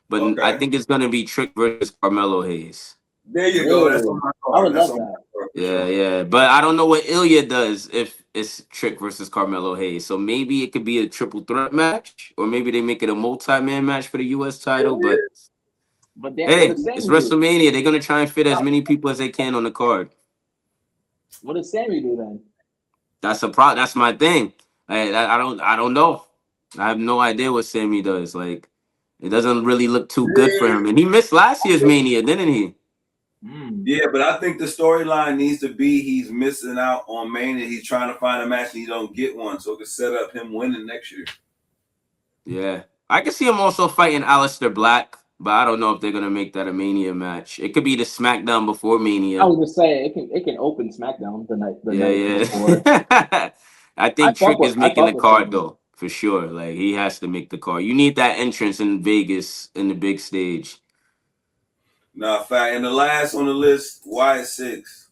but I think it's gonna be Trick versus Carmelo Hayes. There you go. That's on my card. I would love that. Yeah. But I don't know what Ilya does if it's Trick versus Carmelo Hayes. So maybe it could be a triple threat match, or maybe they make it a multi-man match for the U.S. title. But hey, it's WrestleMania. They're gonna try and fit as many people as they can on the card. What does Sammy do then? That's my thing. I don't know. I have no idea what Sammy does. Like, it doesn't really look too good for him. And he missed last year's Mania, didn't he? Yeah, but I think the storyline needs to be he's missing out on Mania. He's trying to find a match and he don't get one, so it can set up him winning next year. Yeah, I can see him also fighting Aleister Black, but I don't know if they're gonna make that a Mania match. It could be the SmackDown before Mania. I was gonna say it can open SmackDown the night before. I think Trick is making the card though, for sure. Like, he has to make the card. You need that entrance in Vegas in the big stage. Nah, fact. And the last on the list, Wyatt 6.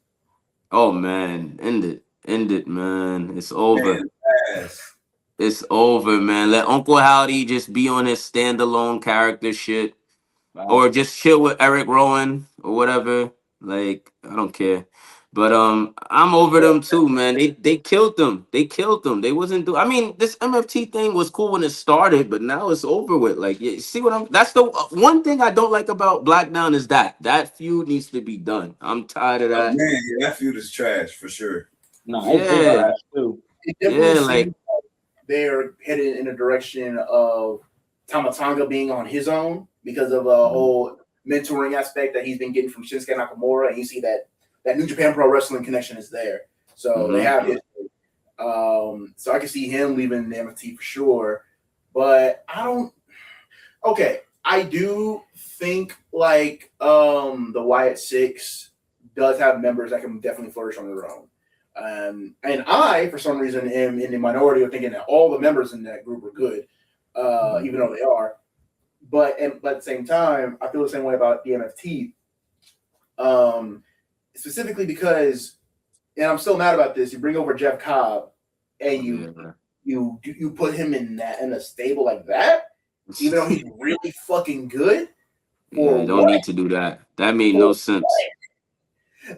Oh man, end it, man. It's over. Man, ass. It's over, man. Let Uncle Howdy just be on his standalone character shit, Wow. or just chill with Eric Rowan or whatever. Like, I don't care. But I'm over them too, man. They killed them. They killed them. They wasn't do. I mean, this MFT thing was cool when it started, but now it's over with. Like, you see what I'm? That's the one thing I don't like about Blackdown is that feud needs to be done. I'm tired of Oh, that. man, yeah, that feud is trash for sure. No, it's been Yeah. trash too. It definitely Yeah, seems like they're headed in a direction of Tamatanga being on his own because of a whole mentoring aspect that he's been getting from Shinsuke Nakamura, and you see that New Japan Pro Wrestling connection is there. So they have history. So I can see him leaving the MFT for sure. But I don't. Okay, I do think like the Wyatt Six does have members that can definitely flourish on their own. And I, for some reason, am in the minority of thinking that all the members in that group are good, even though they are. But at the same time, I feel the same way about the MFT. Specifically because, and I'm still mad about this. You bring over Jeff Cobb, and you put him in a stable like that, even though he's really fucking good. Yeah, you don't need to do that. That made no sense.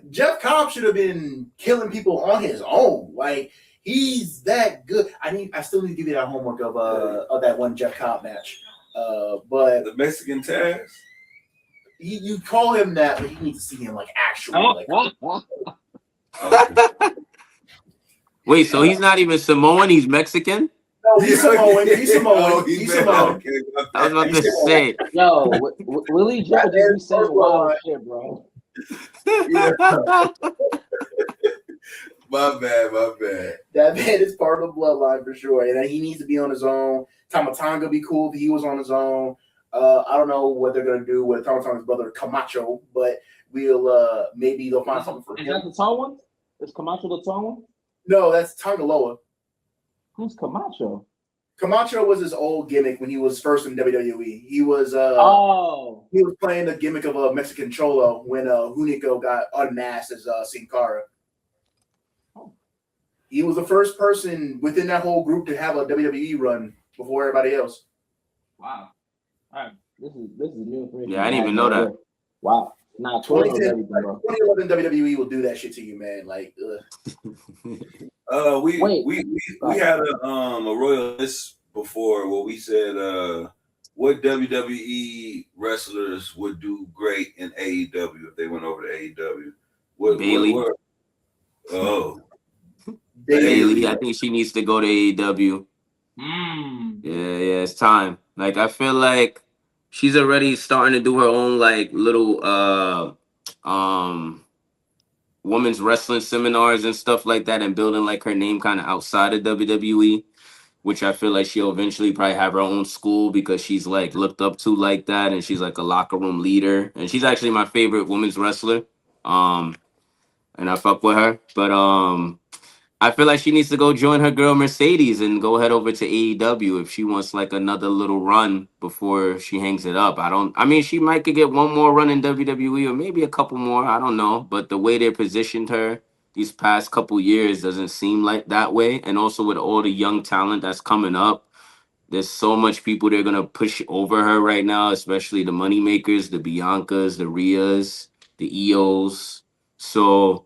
Jeff Cobb should have been killing people on his own. Like, he's that good. I still need to give you that homework of that one Jeff Cobb match. But The Mexican Taz? you call him that, but you need to see him like actually. Wait, so he's not even Samoan, he's Mexican? No, he's Samoan. He's Samoan. Oh, He's bad. Samoan. Okay, I was about to say. Yo, Willie Joe just be saying wild shit, bro. My bad. That man is part of the bloodline for sure, and he needs to be on his own. Tamatanga be cool if he was on his own. I don't know what they're gonna do with Tamatanga's brother Camacho, but we'll maybe they'll find something for Is him. that the tall one? Is Camacho the tall one? No, that's Tangaloa. Who's Camacho? Camacho was his old gimmick when he was first in WWE. He was he was playing the gimmick of a Mexican cholo when Hunico got unmasked as Sin Cara. He was the first person within that whole group to have a WWE run before everybody else. Wow. All right. This is new information. Yeah, I didn't even know that. Wow. Nah, 2011 WWE will do that shit to you, man. Like, we had a royal list before where we said what WWE wrestlers would do great in AEW if they went over to AEW. Bailey. Bailey, I think she needs to go to AEW. Yeah, it's time. Like, I feel like she's already starting to do her own like little women's wrestling seminars and stuff like that, and building like her name kind of outside of WWE, which I feel like she'll eventually probably have her own school because she's like looked up to like that, and she's like a locker room leader, and she's actually my favorite women's wrestler. And I fuck with her, but I feel like she needs to go join her girl Mercedes and go head over to AEW if she wants like another little run before she hangs it up. I mean, she might could get one more run in WWE or maybe a couple more. I don't know. But the way they positioned her these past couple years doesn't seem like that way. And also with all the young talent that's coming up, there's so much people they're going to push over her right now, especially the moneymakers, the Biancas, the Rheas, the EOs. So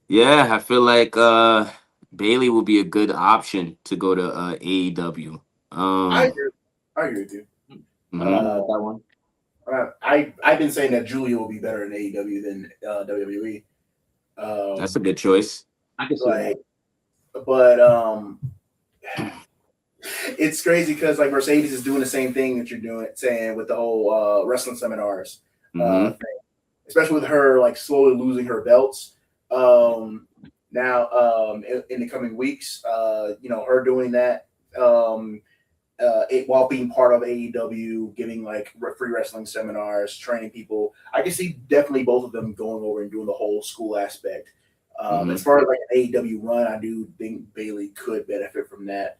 yeah, I feel like Bailey will be a good option to go to AEW. I agree with you. That one. I've been saying that Julia will be better in AEW than WWE. That's a good choice. I can see that. But it's crazy because like Mercedes is doing the same thing that you're saying with the whole wrestling seminars, thing. Especially with her like slowly losing her belts. Now in the coming weeks, her doing that while being part of AEW, giving like free wrestling seminars, training people. I can see definitely both of them going over and doing the whole school aspect. As far as like an AEW run, I do think Bailey could benefit from that.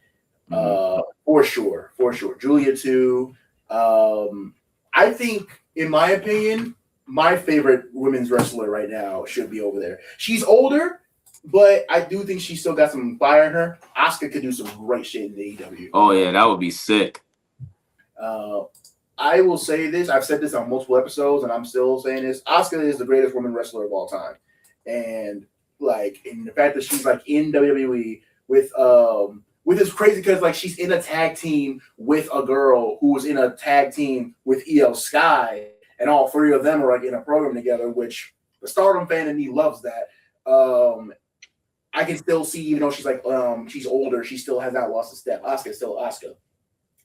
For sure. Julia too. I I think, in my opinion, my favorite women's wrestler right now should be over there. She's older, but I do think she's still got some fire in her. Asuka could do some great shit in the AEW. Oh yeah, that would be sick. I will say this. I've said this on multiple episodes, and I'm still saying this. Asuka is the greatest woman wrestler of all time, and the fact that she's like in WWE with this crazy because like she's in a tag team with a girl who was in a tag team with EL Sky, and all three of them are like in a program together, which the Stardom fan in me loves that. I can still see, even though she's like she's older, she still has not lost a step. Asuka's still Asuka.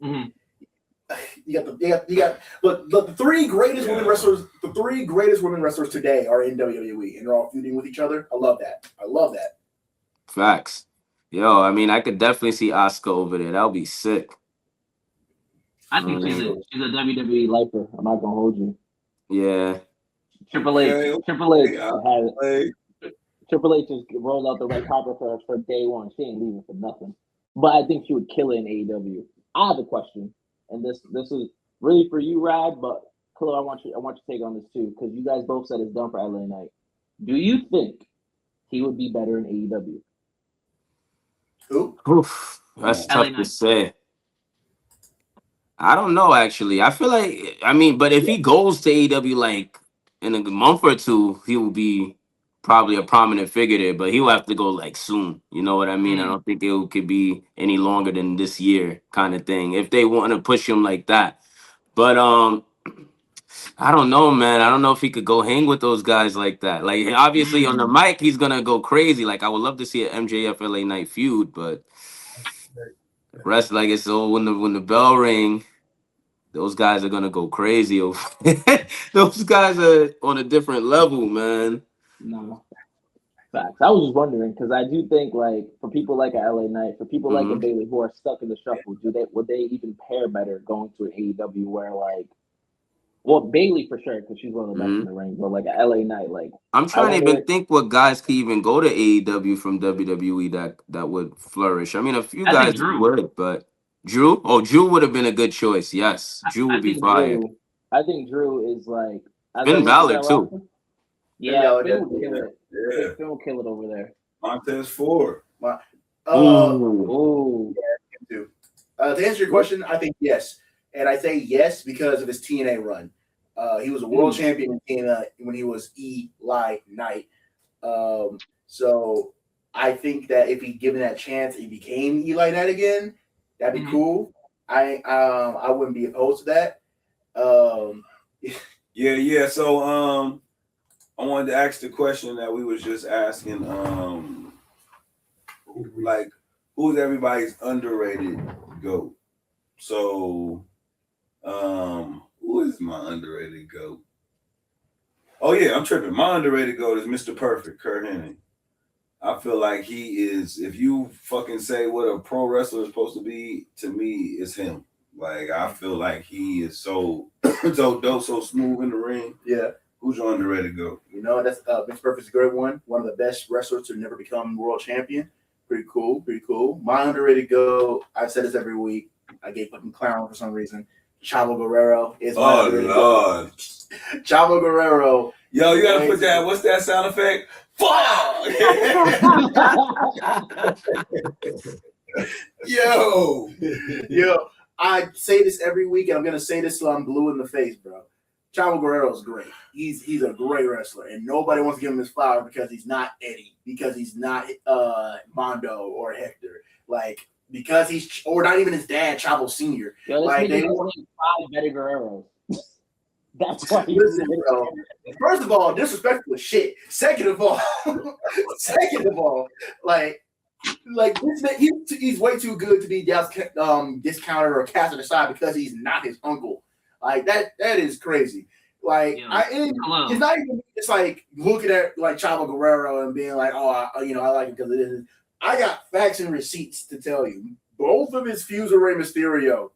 Mm-hmm. You got look the three greatest women wrestlers. The three greatest women wrestlers today are in WWE, and they're all feuding with each other. I love that. Facts. Yo, I mean, I could definitely see Asuka over there. That would be sick. I think she's a WWE lifer. I'm not gonna hold you. Yeah. Triple H just rolled out the red carpet for day one. She ain't leaving for nothing. But I think she would kill it in AEW. I have a question, and this is really for you, Rad. But Khalil, I want you to take on this too, because you guys both said it's done for LA Knight. Do you think he would be better in AEW? Who? Oof, that's tough to say. I don't know, actually. I feel like, but if he goes to AEW like in a month or two, he will be probably a prominent figure there, but he'll have to go like soon. You know what I mean? I don't think it could be any longer than this year kind of thing if they want to push him like that. But I don't know, man. I don't know if he could go hang with those guys like that. Like, obviously on the mic, he's gonna go crazy. Like, I would love to see an MJF LA Knight feud, but rest like it's so when the bell ring, those guys are gonna go crazy. Those guys are on a different level, man. No. Facts. I was just wondering because I do think like for people like a LA Knight, for people like a Bailey who are stuck in the shuffle, would they even pair better going to an AEW where like, well, Bailey for sure because she's one of the best in the ring, but like a LA Knight, like I'm trying to even think what guys could even go to AEW from WWE that would flourish. I mean, a few guys would, but Drew would have been a good choice. Yes, Drew would be fire. I think Drew is like Finn Balor too. Yeah, Finn will kill it. Yeah. Finn will kill it over there. Montez Ford. Yeah, him too. To answer your question, I think yes. And I say yes because of his TNA run. He was a world champion in TNA when he was Eli Knight. So I think that if he given that chance, he became Eli Knight again. That'd be cool. I wouldn't be opposed to that. Yeah. So I wanted to ask the question that we was just asking. Like, who's everybody's underrated GOAT? So, who is my underrated GOAT? Oh yeah, I'm tripping. My underrated GOAT is Mr. Perfect, Kurt Hennig. I feel like he is. If you fucking say what a pro wrestler is supposed to be, to me, it's him. Like, I feel like he is so dope, so smooth in the ring. Yeah. Who's your underrated GOAT? You know, that's Mr. Perfect's a great one. One of the best wrestlers to never become world champion. Pretty cool. My underrated GOAT, I've said this every week. I gave fucking clown for some reason. Chavo Guerrero is my underrated GOAT. Chavo Guerrero. Yo, you gotta put that. What's that sound effect? Fuck! Yo. I say this every week, and I'm gonna say this till I'm blue in the face, bro. Chavo Guerrero is great. He's a great wrestler, and nobody wants to give him his flower because he's not Eddie, because he's not Mondo or Hector, like because he's or not even his dad, Chavo Senior. Yo, like they want 5 better Guerreros. That's why. Listen, bro. First of all, disrespectful as shit. Second of all, like this man, he's way too good to be discounted or casted aside because he's not his uncle. Like that is crazy. Like it's not even. It's like looking at like Chavo Guerrero and being like, oh, I like it because it is. I got facts and receipts to tell you. Both of his feuds with Rey Mysterio,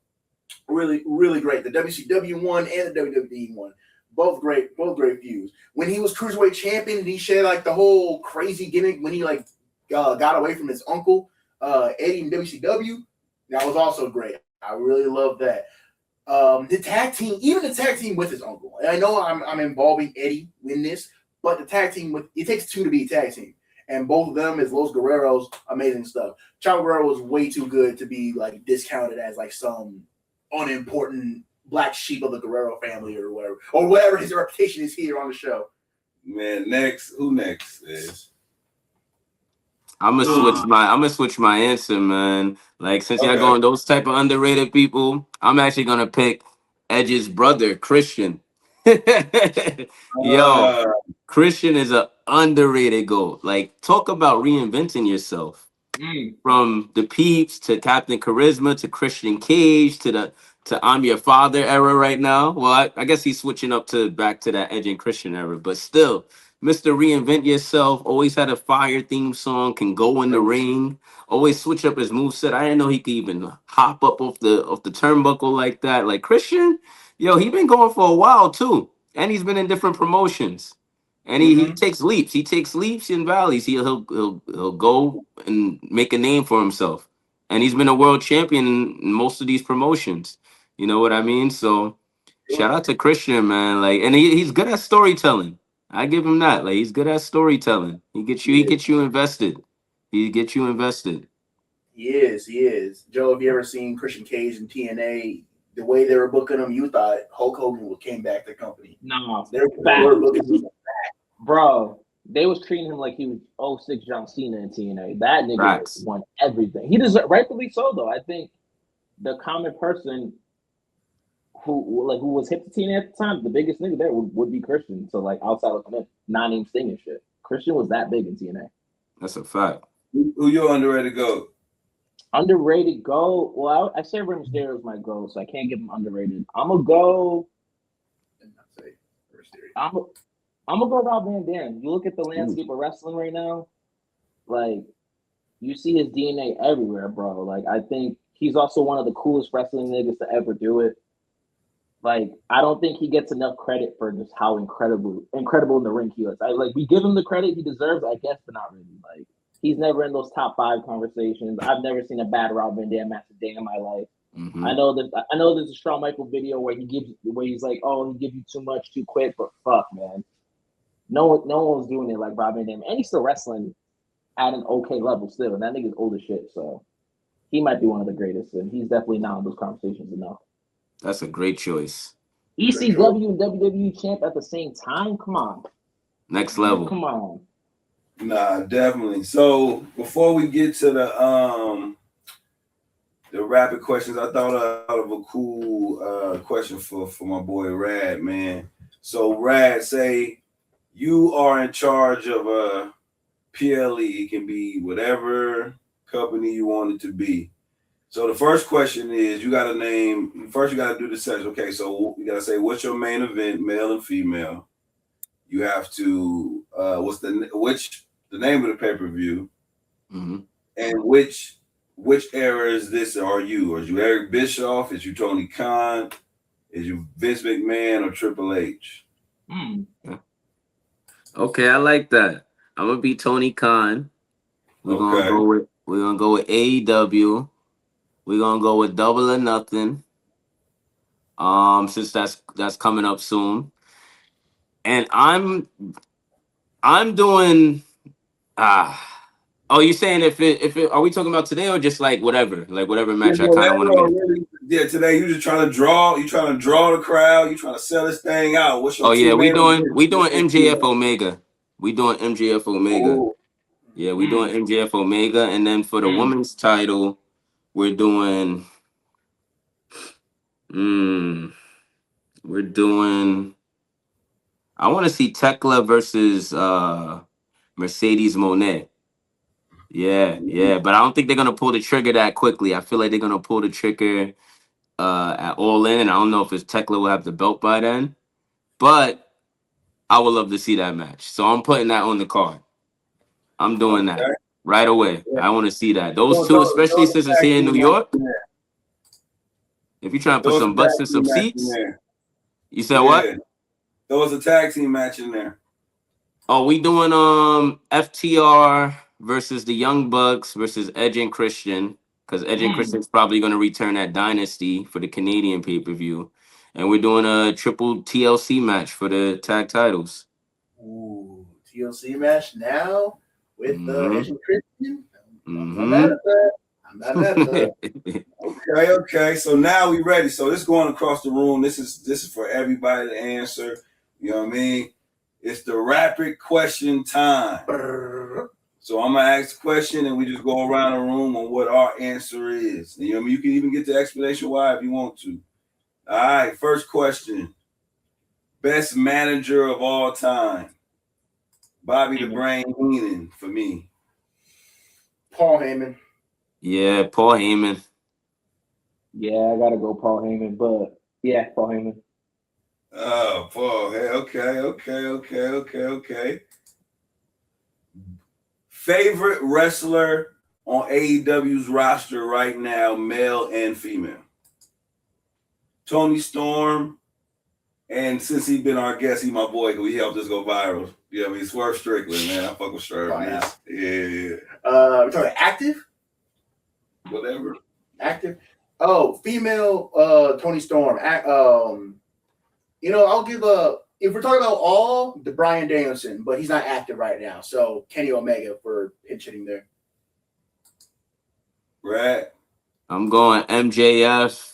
really, really great. The WCW one and the WWE one, both great feuds. When he was Cruiserweight champion, and he shared like the whole crazy gimmick when he like got away from his uncle Eddie in WCW. That was also great. I really love that. the tag team, even the tag team with his uncle. And I know I'm involving Eddie in this, but the tag team it takes two to be a tag team. And both of them is Los Guerreros, amazing stuff. Chavo Guerrero was way too good to be like discounted as like some unimportant black sheep of the Guerrero family or whatever his reputation is here on the show. Man, who next is? I'm gonna switch my answer, man. Like since y'all going those type of underrated people, I'm actually gonna pick Edge's brother, Christian. Yo, Christian is a underrated GOAT. Like, talk about reinventing yourself. From the Peeps to Captain Charisma to Christian Cage to I'm Your Father era right now. Well, I guess he's switching back to that Edge and Christian era, but still, Mr. Reinvent Yourself, always had a fire theme song, can go in the ring, always switch up his moveset. I didn't know he could even hop up off the turnbuckle like that. Like Christian, yo, he been going for a while too. And he's been in different promotions. And he takes leaps. He takes leaps in valleys. He'll go and make a name for himself. And he's been a world champion in most of these promotions. You know what I mean? So shout out to Christian, man. Like, and he's good at storytelling. I give him that. Like, he's good at storytelling. He gets you invested. He gets you invested. He is. Joe, have you ever seen Christian Cage in TNA? The way they were booking him, you thought Hulk Hogan came back to the company. No, they were looking him back. Bro, they was treating him like he was 06 John Cena in TNA. That nigga won everything. He deserved, rightfully so, though. I think the common person who was hip to TNA at the time, the biggest nigga there would be Christian. So, like, outside of him, non-name Sting and shit. Christian was that big in TNA. That's a fact. Who your underrated GOAT? Underrated GOAT? Well, I say Rey Mysterio is my GOAT, so I can't give him underrated. I'm gonna go Rob Van Dam. You look at the landscape of wrestling right now, like, you see his DNA everywhere, bro. Like, I think he's also one of the coolest wrestling niggas to ever do it. Like, I don't think he gets enough credit for just how incredible in the ring he is. We give him the credit he deserves, I guess, but not really. Like, he's never in those top 5 conversations. I've never seen a bad Rob Van Dam match a day in my life. I know there's a Shawn Michaels video where he's like, oh, he gives you too much too quick, but fuck, man. No one was doing it like Rob Van Dam. And he's still wrestling at an okay level still. And that nigga's old as shit. So he might be one of the greatest. And he's definitely not in those conversations enough. That's a great choice. ECW and WWE champ at the same time? Come on. Next level. Come on. Nah, definitely. So before we get to the rapid questions, I thought of a cool question for my boy Rad, man. So Rad, say you are in charge of a PLE. It can be whatever company you want it to be. So the first question is, you got to name. First, you got to do the search. Okay, so you got to say what's your main event, male and female. You have to what's the name of the pay-per-view, and which era is this? Are you? Or is you Eric Bischoff? Is you Tony Khan? Is you Vince McMahon or Triple H? Okay, I like that. I'm gonna be Tony Khan. We're gonna go with AEW. We're gonna go with Double or Nothing. Since that's coming up soon. And I'm doing oh, you're saying if it are we talking about today or just like whatever match I kind of want to make? Yeah, today you just trying to draw the crowd, you trying to sell this thing out. What's your we doing MJF Omega. We doing MJF Omega. Ooh. Yeah, we doing MJF Omega, and then for the women's title, we're doing I want to see Tekla versus Mercedes Moné. Yeah, but I don't think they're gonna pull the trigger that quickly. I feel like they're gonna pull the trigger at All In, and I don't know if Tekla will have the belt by then. But I would love to see that match, so I'm putting that on the card. I'm doing that right away. Yeah. I want to see that. Those two, especially since it's here in New York. If you're trying to put some butts in some seats, you said what? There was a tag team match in there. Oh, we doing FTR versus the Young Bucks versus Edge and Christian. because Edge and Christian's probably going to return at Dynasty for the Canadian pay-per-view. And we're doing a triple TLC match for the tag titles. Ooh, TLC match now with Edge and Christian. I'm not Mm-hmm. mad at that. I'm not mad at that. Okay. So now we ready. So this going across the room. This is for everybody to answer. You know what I mean? It's the rapid question time. So I'm gonna ask a question and we just go around the room on what our answer is. You know what I mean? You can even get the explanation why if you want to. All right, first question. Best manager of all time. Bobby the Brain Heenan for me. Paul Heyman. Yeah, Paul Heyman. Yeah, I gotta go Paul Heyman, but yeah, Paul Heyman. Oh, Paul. Hey, okay. Favorite wrestler on AEW's roster right now, male and female. Tony Storm, and since he's been our guest, he my boy, because he helped us go viral. You know what I mean? Swerve Strickland, man. I fuck with Swerve. Oh, yeah. Yeah. We're talking active? Whatever. Active? Oh, female Tony Storm. You know, I'll give if we're talking about all, the Bryan Danielson, but he's not active right now. So Kenny Omega for pinch hitting there. Right. I'm going MJF.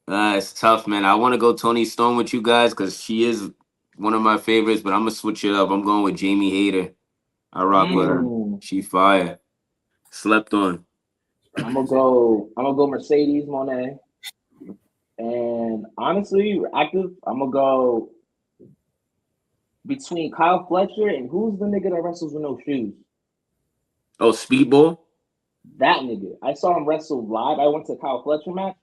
It's tough, man. I want to go Tony Storm with you guys because she is one of my favorites, but I'm going to switch it up. I'm going with Jamie Hayter. I rock with her. She fire. Slept on. I'm gonna go Mercedes Moné. And honestly, active, I'm gonna go between Kyle Fletcher and who's the nigga that wrestles with no shoes? Oh, Speedball? That nigga. I saw him wrestle live. I went to Kyle Fletcher match.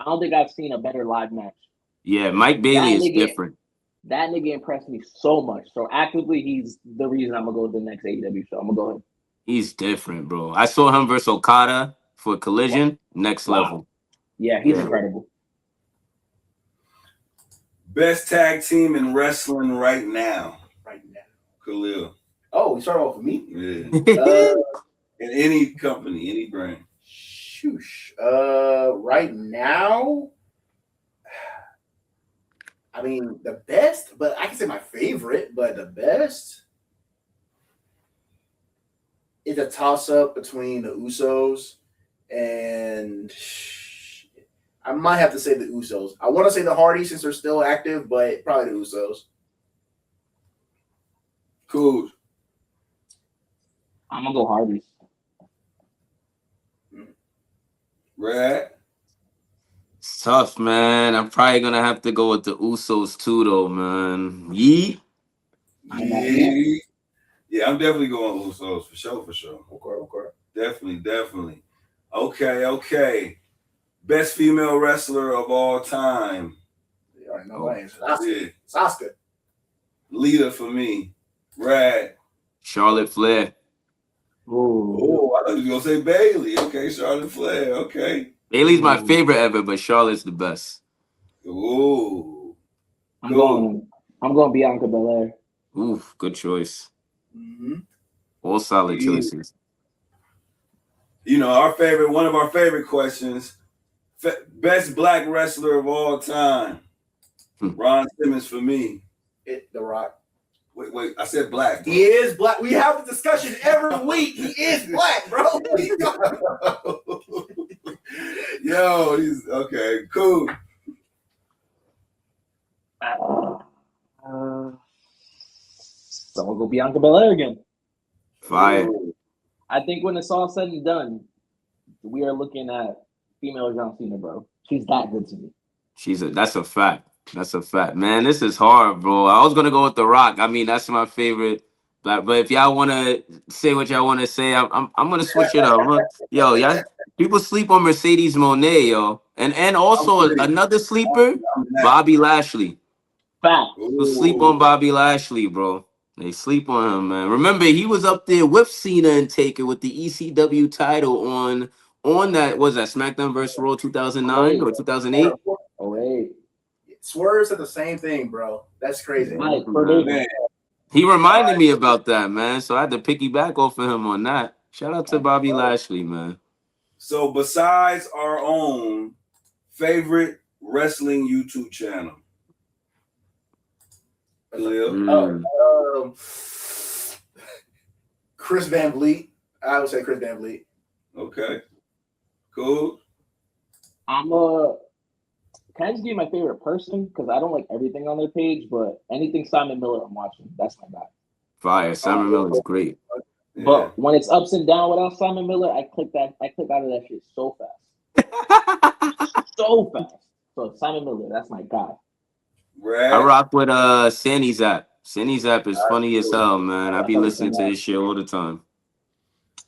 I don't think I've seen a better live match. Yeah, Mike Bailey is different. That nigga impressed me so much. So actively, he's the reason I'm gonna go to the next AEW show. I'm gonna go him. He's different, bro. I saw him versus Okada for Collision. Next level. Yeah, he's incredible. Best tag team in wrestling right now. Khalil. Oh, you started off with me? Yeah. In any company, any brand. Shoosh. Right now, I mean, the best, but I can say my favorite, but the best is a toss-up between the Usos and I might have to say the Usos. I want to say the Hardys since they're still active, but probably the Usos. Cool. I'm gonna go Hardys. Right. It's tough, man. I'm probably going to have to go with the Usos too, though, man. Yeet. Yeah, I'm definitely going Usos for sure. Okay. Definitely. Okay. Best female wrestler of all time. You already know my answer. It's Asuka. Leader for me. Rad. Charlotte Flair. Oh, I thought you were going to say Bailey. Okay, Charlotte Flair. Okay. Bailey's my favorite ever, but Charlotte's the best. Ooh. I'm going Bianca Belair. Oof, good choice. Mm-hmm. All solid choices. You know, one of our favorite questions. Best black wrestler of all time. Ron Simmons for me. The Rock. Wait, I said black. Bro. He is black. We have a discussion every week. He is black, bro. Yo, he's okay, cool. So I'm gonna go Bianca Belair again. Fire. I think when it's all said and done, we are looking at female John Cena, bro. She's that good to me. That's a fact. That's a fact. Man, this is hard, bro. I was gonna go with The Rock. I mean, that's my favorite. But if y'all wanna say what y'all wanna say, I'm gonna switch it up. Yo, y'all people sleep on Mercedes Moné, yo. And also another sleeper, Bobby Lashley. Fact. People sleep on Bobby Lashley, bro. They sleep on him, man. Remember, he was up there with Cena and Taker with the ECW title on that, was that SmackDown vs. Raw 2009 or 2008? Oh, wait. Swerve said the same thing, bro. That's crazy. Right, Man. He reminded me about that, man. So I had to piggyback off of him on that. Shout out to Bobby Lashley, man. So besides our own favorite wrestling YouTube channel, Chris Van Vliet. I would say Chris Van Vliet. Okay. Cool. Can I just give you my favorite person? Because I don't like everything on their page, but anything Simon Miller I'm watching, that's my guy. Fire. Simon Miller's great. But when it's ups and down without Simon Miller, I click out of that shit so fast. So fast. So Simon Miller, that's my guy. Right. I rock with Sandy Zap. Sandy Zap is funny as hell, man. I be listening to his shit all the time.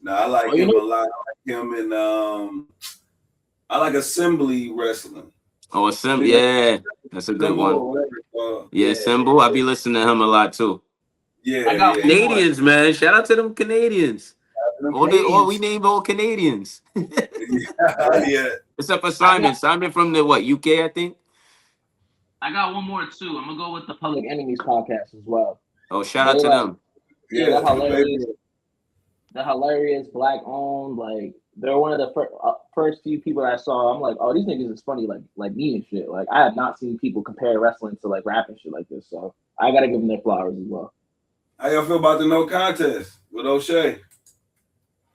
No, I like him a lot. I like him in I like Assembly Wrestling. Oh, Assembly, yeah. That's a good one. Yeah, Symbol. I be listening to him a lot too. Yeah. I got Canadians, man. Shout out to them Canadians. We named all Canadians. Yeah. Except for Simon. Simon from the what, UK, I think? I got one more too. I'm gonna go with the Public Enemies podcast as well. Oh, shout out to them. Yeah, they're hilarious. They're hilarious, black owned. Like they're one of the first few people I saw. I'm like, oh, these niggas is funny, like me and shit. Like I have not seen people compare wrestling to like rap and shit like this. So I gotta give them their flowers as well. How y'all feel about the no contest with O'Shea?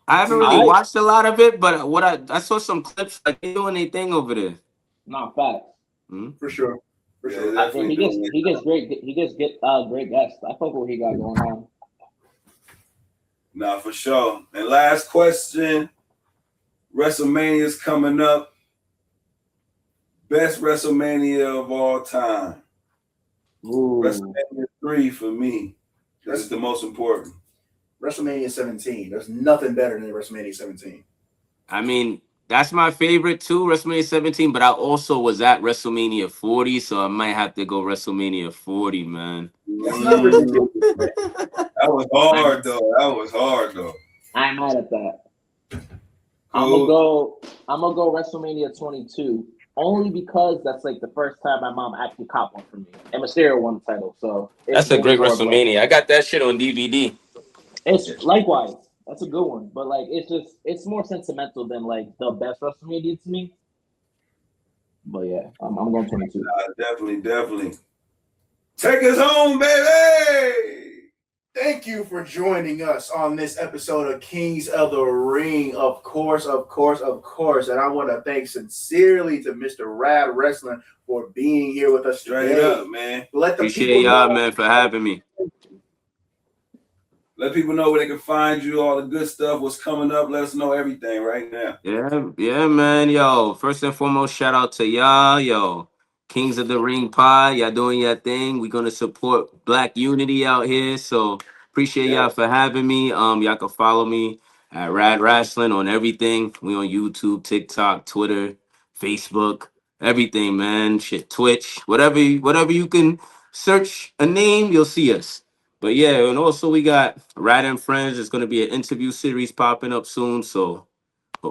I haven't really watched a lot of it, but what I saw some clips like they doing their thing over there. Not facts. For sure. For sure. Yeah, he gets great guests. I fuck with what he got going on. Nah, for sure. And last question. WrestleMania's coming up. Best WrestleMania of all time. Ooh. WrestleMania 3 for me. That's the most important. WrestleMania 17. There's nothing better than WrestleMania 17. I mean, that's my favorite too, WrestleMania 17, but I also was at WrestleMania 40, so I might have to go WrestleMania 40, man. That was hard though. I'm mad at that. I'm gonna go WrestleMania 22 only because that's like the first time my mom actually copped one for me. And Mysterio won the title, so that's a great WrestleMania. I got that shit on DVD. It's likewise. That's a good one, but like it's more sentimental than like the best WrestleMania to me. But yeah, I'm going 22. Definitely. Take us home, baby. Thank you for joining us on this episode of Kings of the Ring. Of course. And I want to thank sincerely to Mr. Rad Wrasslin for being here with us Straight today. up, man. Appreciate y'all, man, for having me. Let people know where they can find you, all the good stuff, what's coming up. Let us know everything right now. Yeah, man. Yo, first and foremost, shout out to y'all. Yo, Kings of the Ring Pod. Y'all doing your thing. We're going to support Black unity out here. So appreciate y'all for having me. Y'all can follow me at Rad Wrasslin on everything. We on YouTube, TikTok, Twitter, Facebook, everything, man. Shit, Twitch, whatever you can search a name, you'll see us. But yeah, and also we got Rad and Friends. There's going to be an interview series popping up soon. So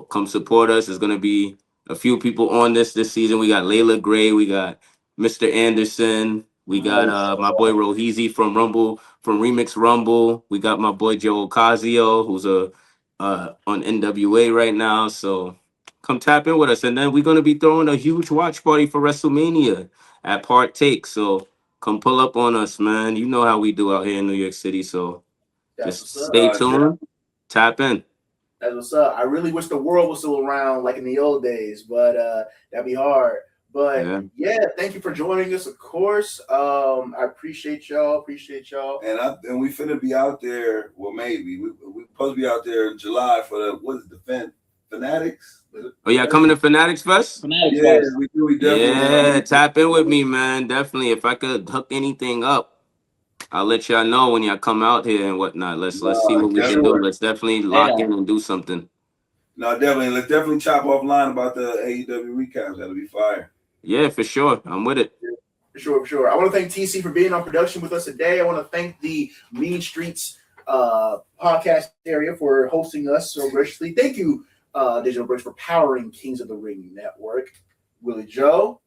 come support us. There's going to be a few people on this season. We got Layla Gray. We got Mr. Anderson. We got my boy Rohizi from Remix Rumble. We got my boy Joe Ocasio, who's on NWA right now. So come tap in with us. And then we're going to be throwing a huge watch party for WrestleMania at Partake. So come pull up on us, man. You know how we do out here in New York City. So just stay tuned. Tap in. That's what's up. I really wish the world was still around like in the old days, but that'd be hard. But yeah, thank you for joining us, of course. I appreciate y'all. And we finna be out there. Well, maybe we supposed to be out there in July for the Fanatics. Oh yeah, coming to Fanatics Fest? Fanatics yeah, Fest. we do. We definitely. Yeah, tap in with me, man. Definitely. If I could hook anything up, I'll let y'all know when y'all come out here and whatnot. Let's see what we can do. Let's definitely lock in and do something. No, definitely. Let's definitely chop offline about the AEW recaps. That'll be fire. Yeah, for sure. I'm with it. For sure. I want to thank TC for being on production with us today. I want to thank the Mean Streets podcast area for hosting us so graciously. Thank you, Digital Bricks, for powering Kings of the Ring Network. Willie Joe.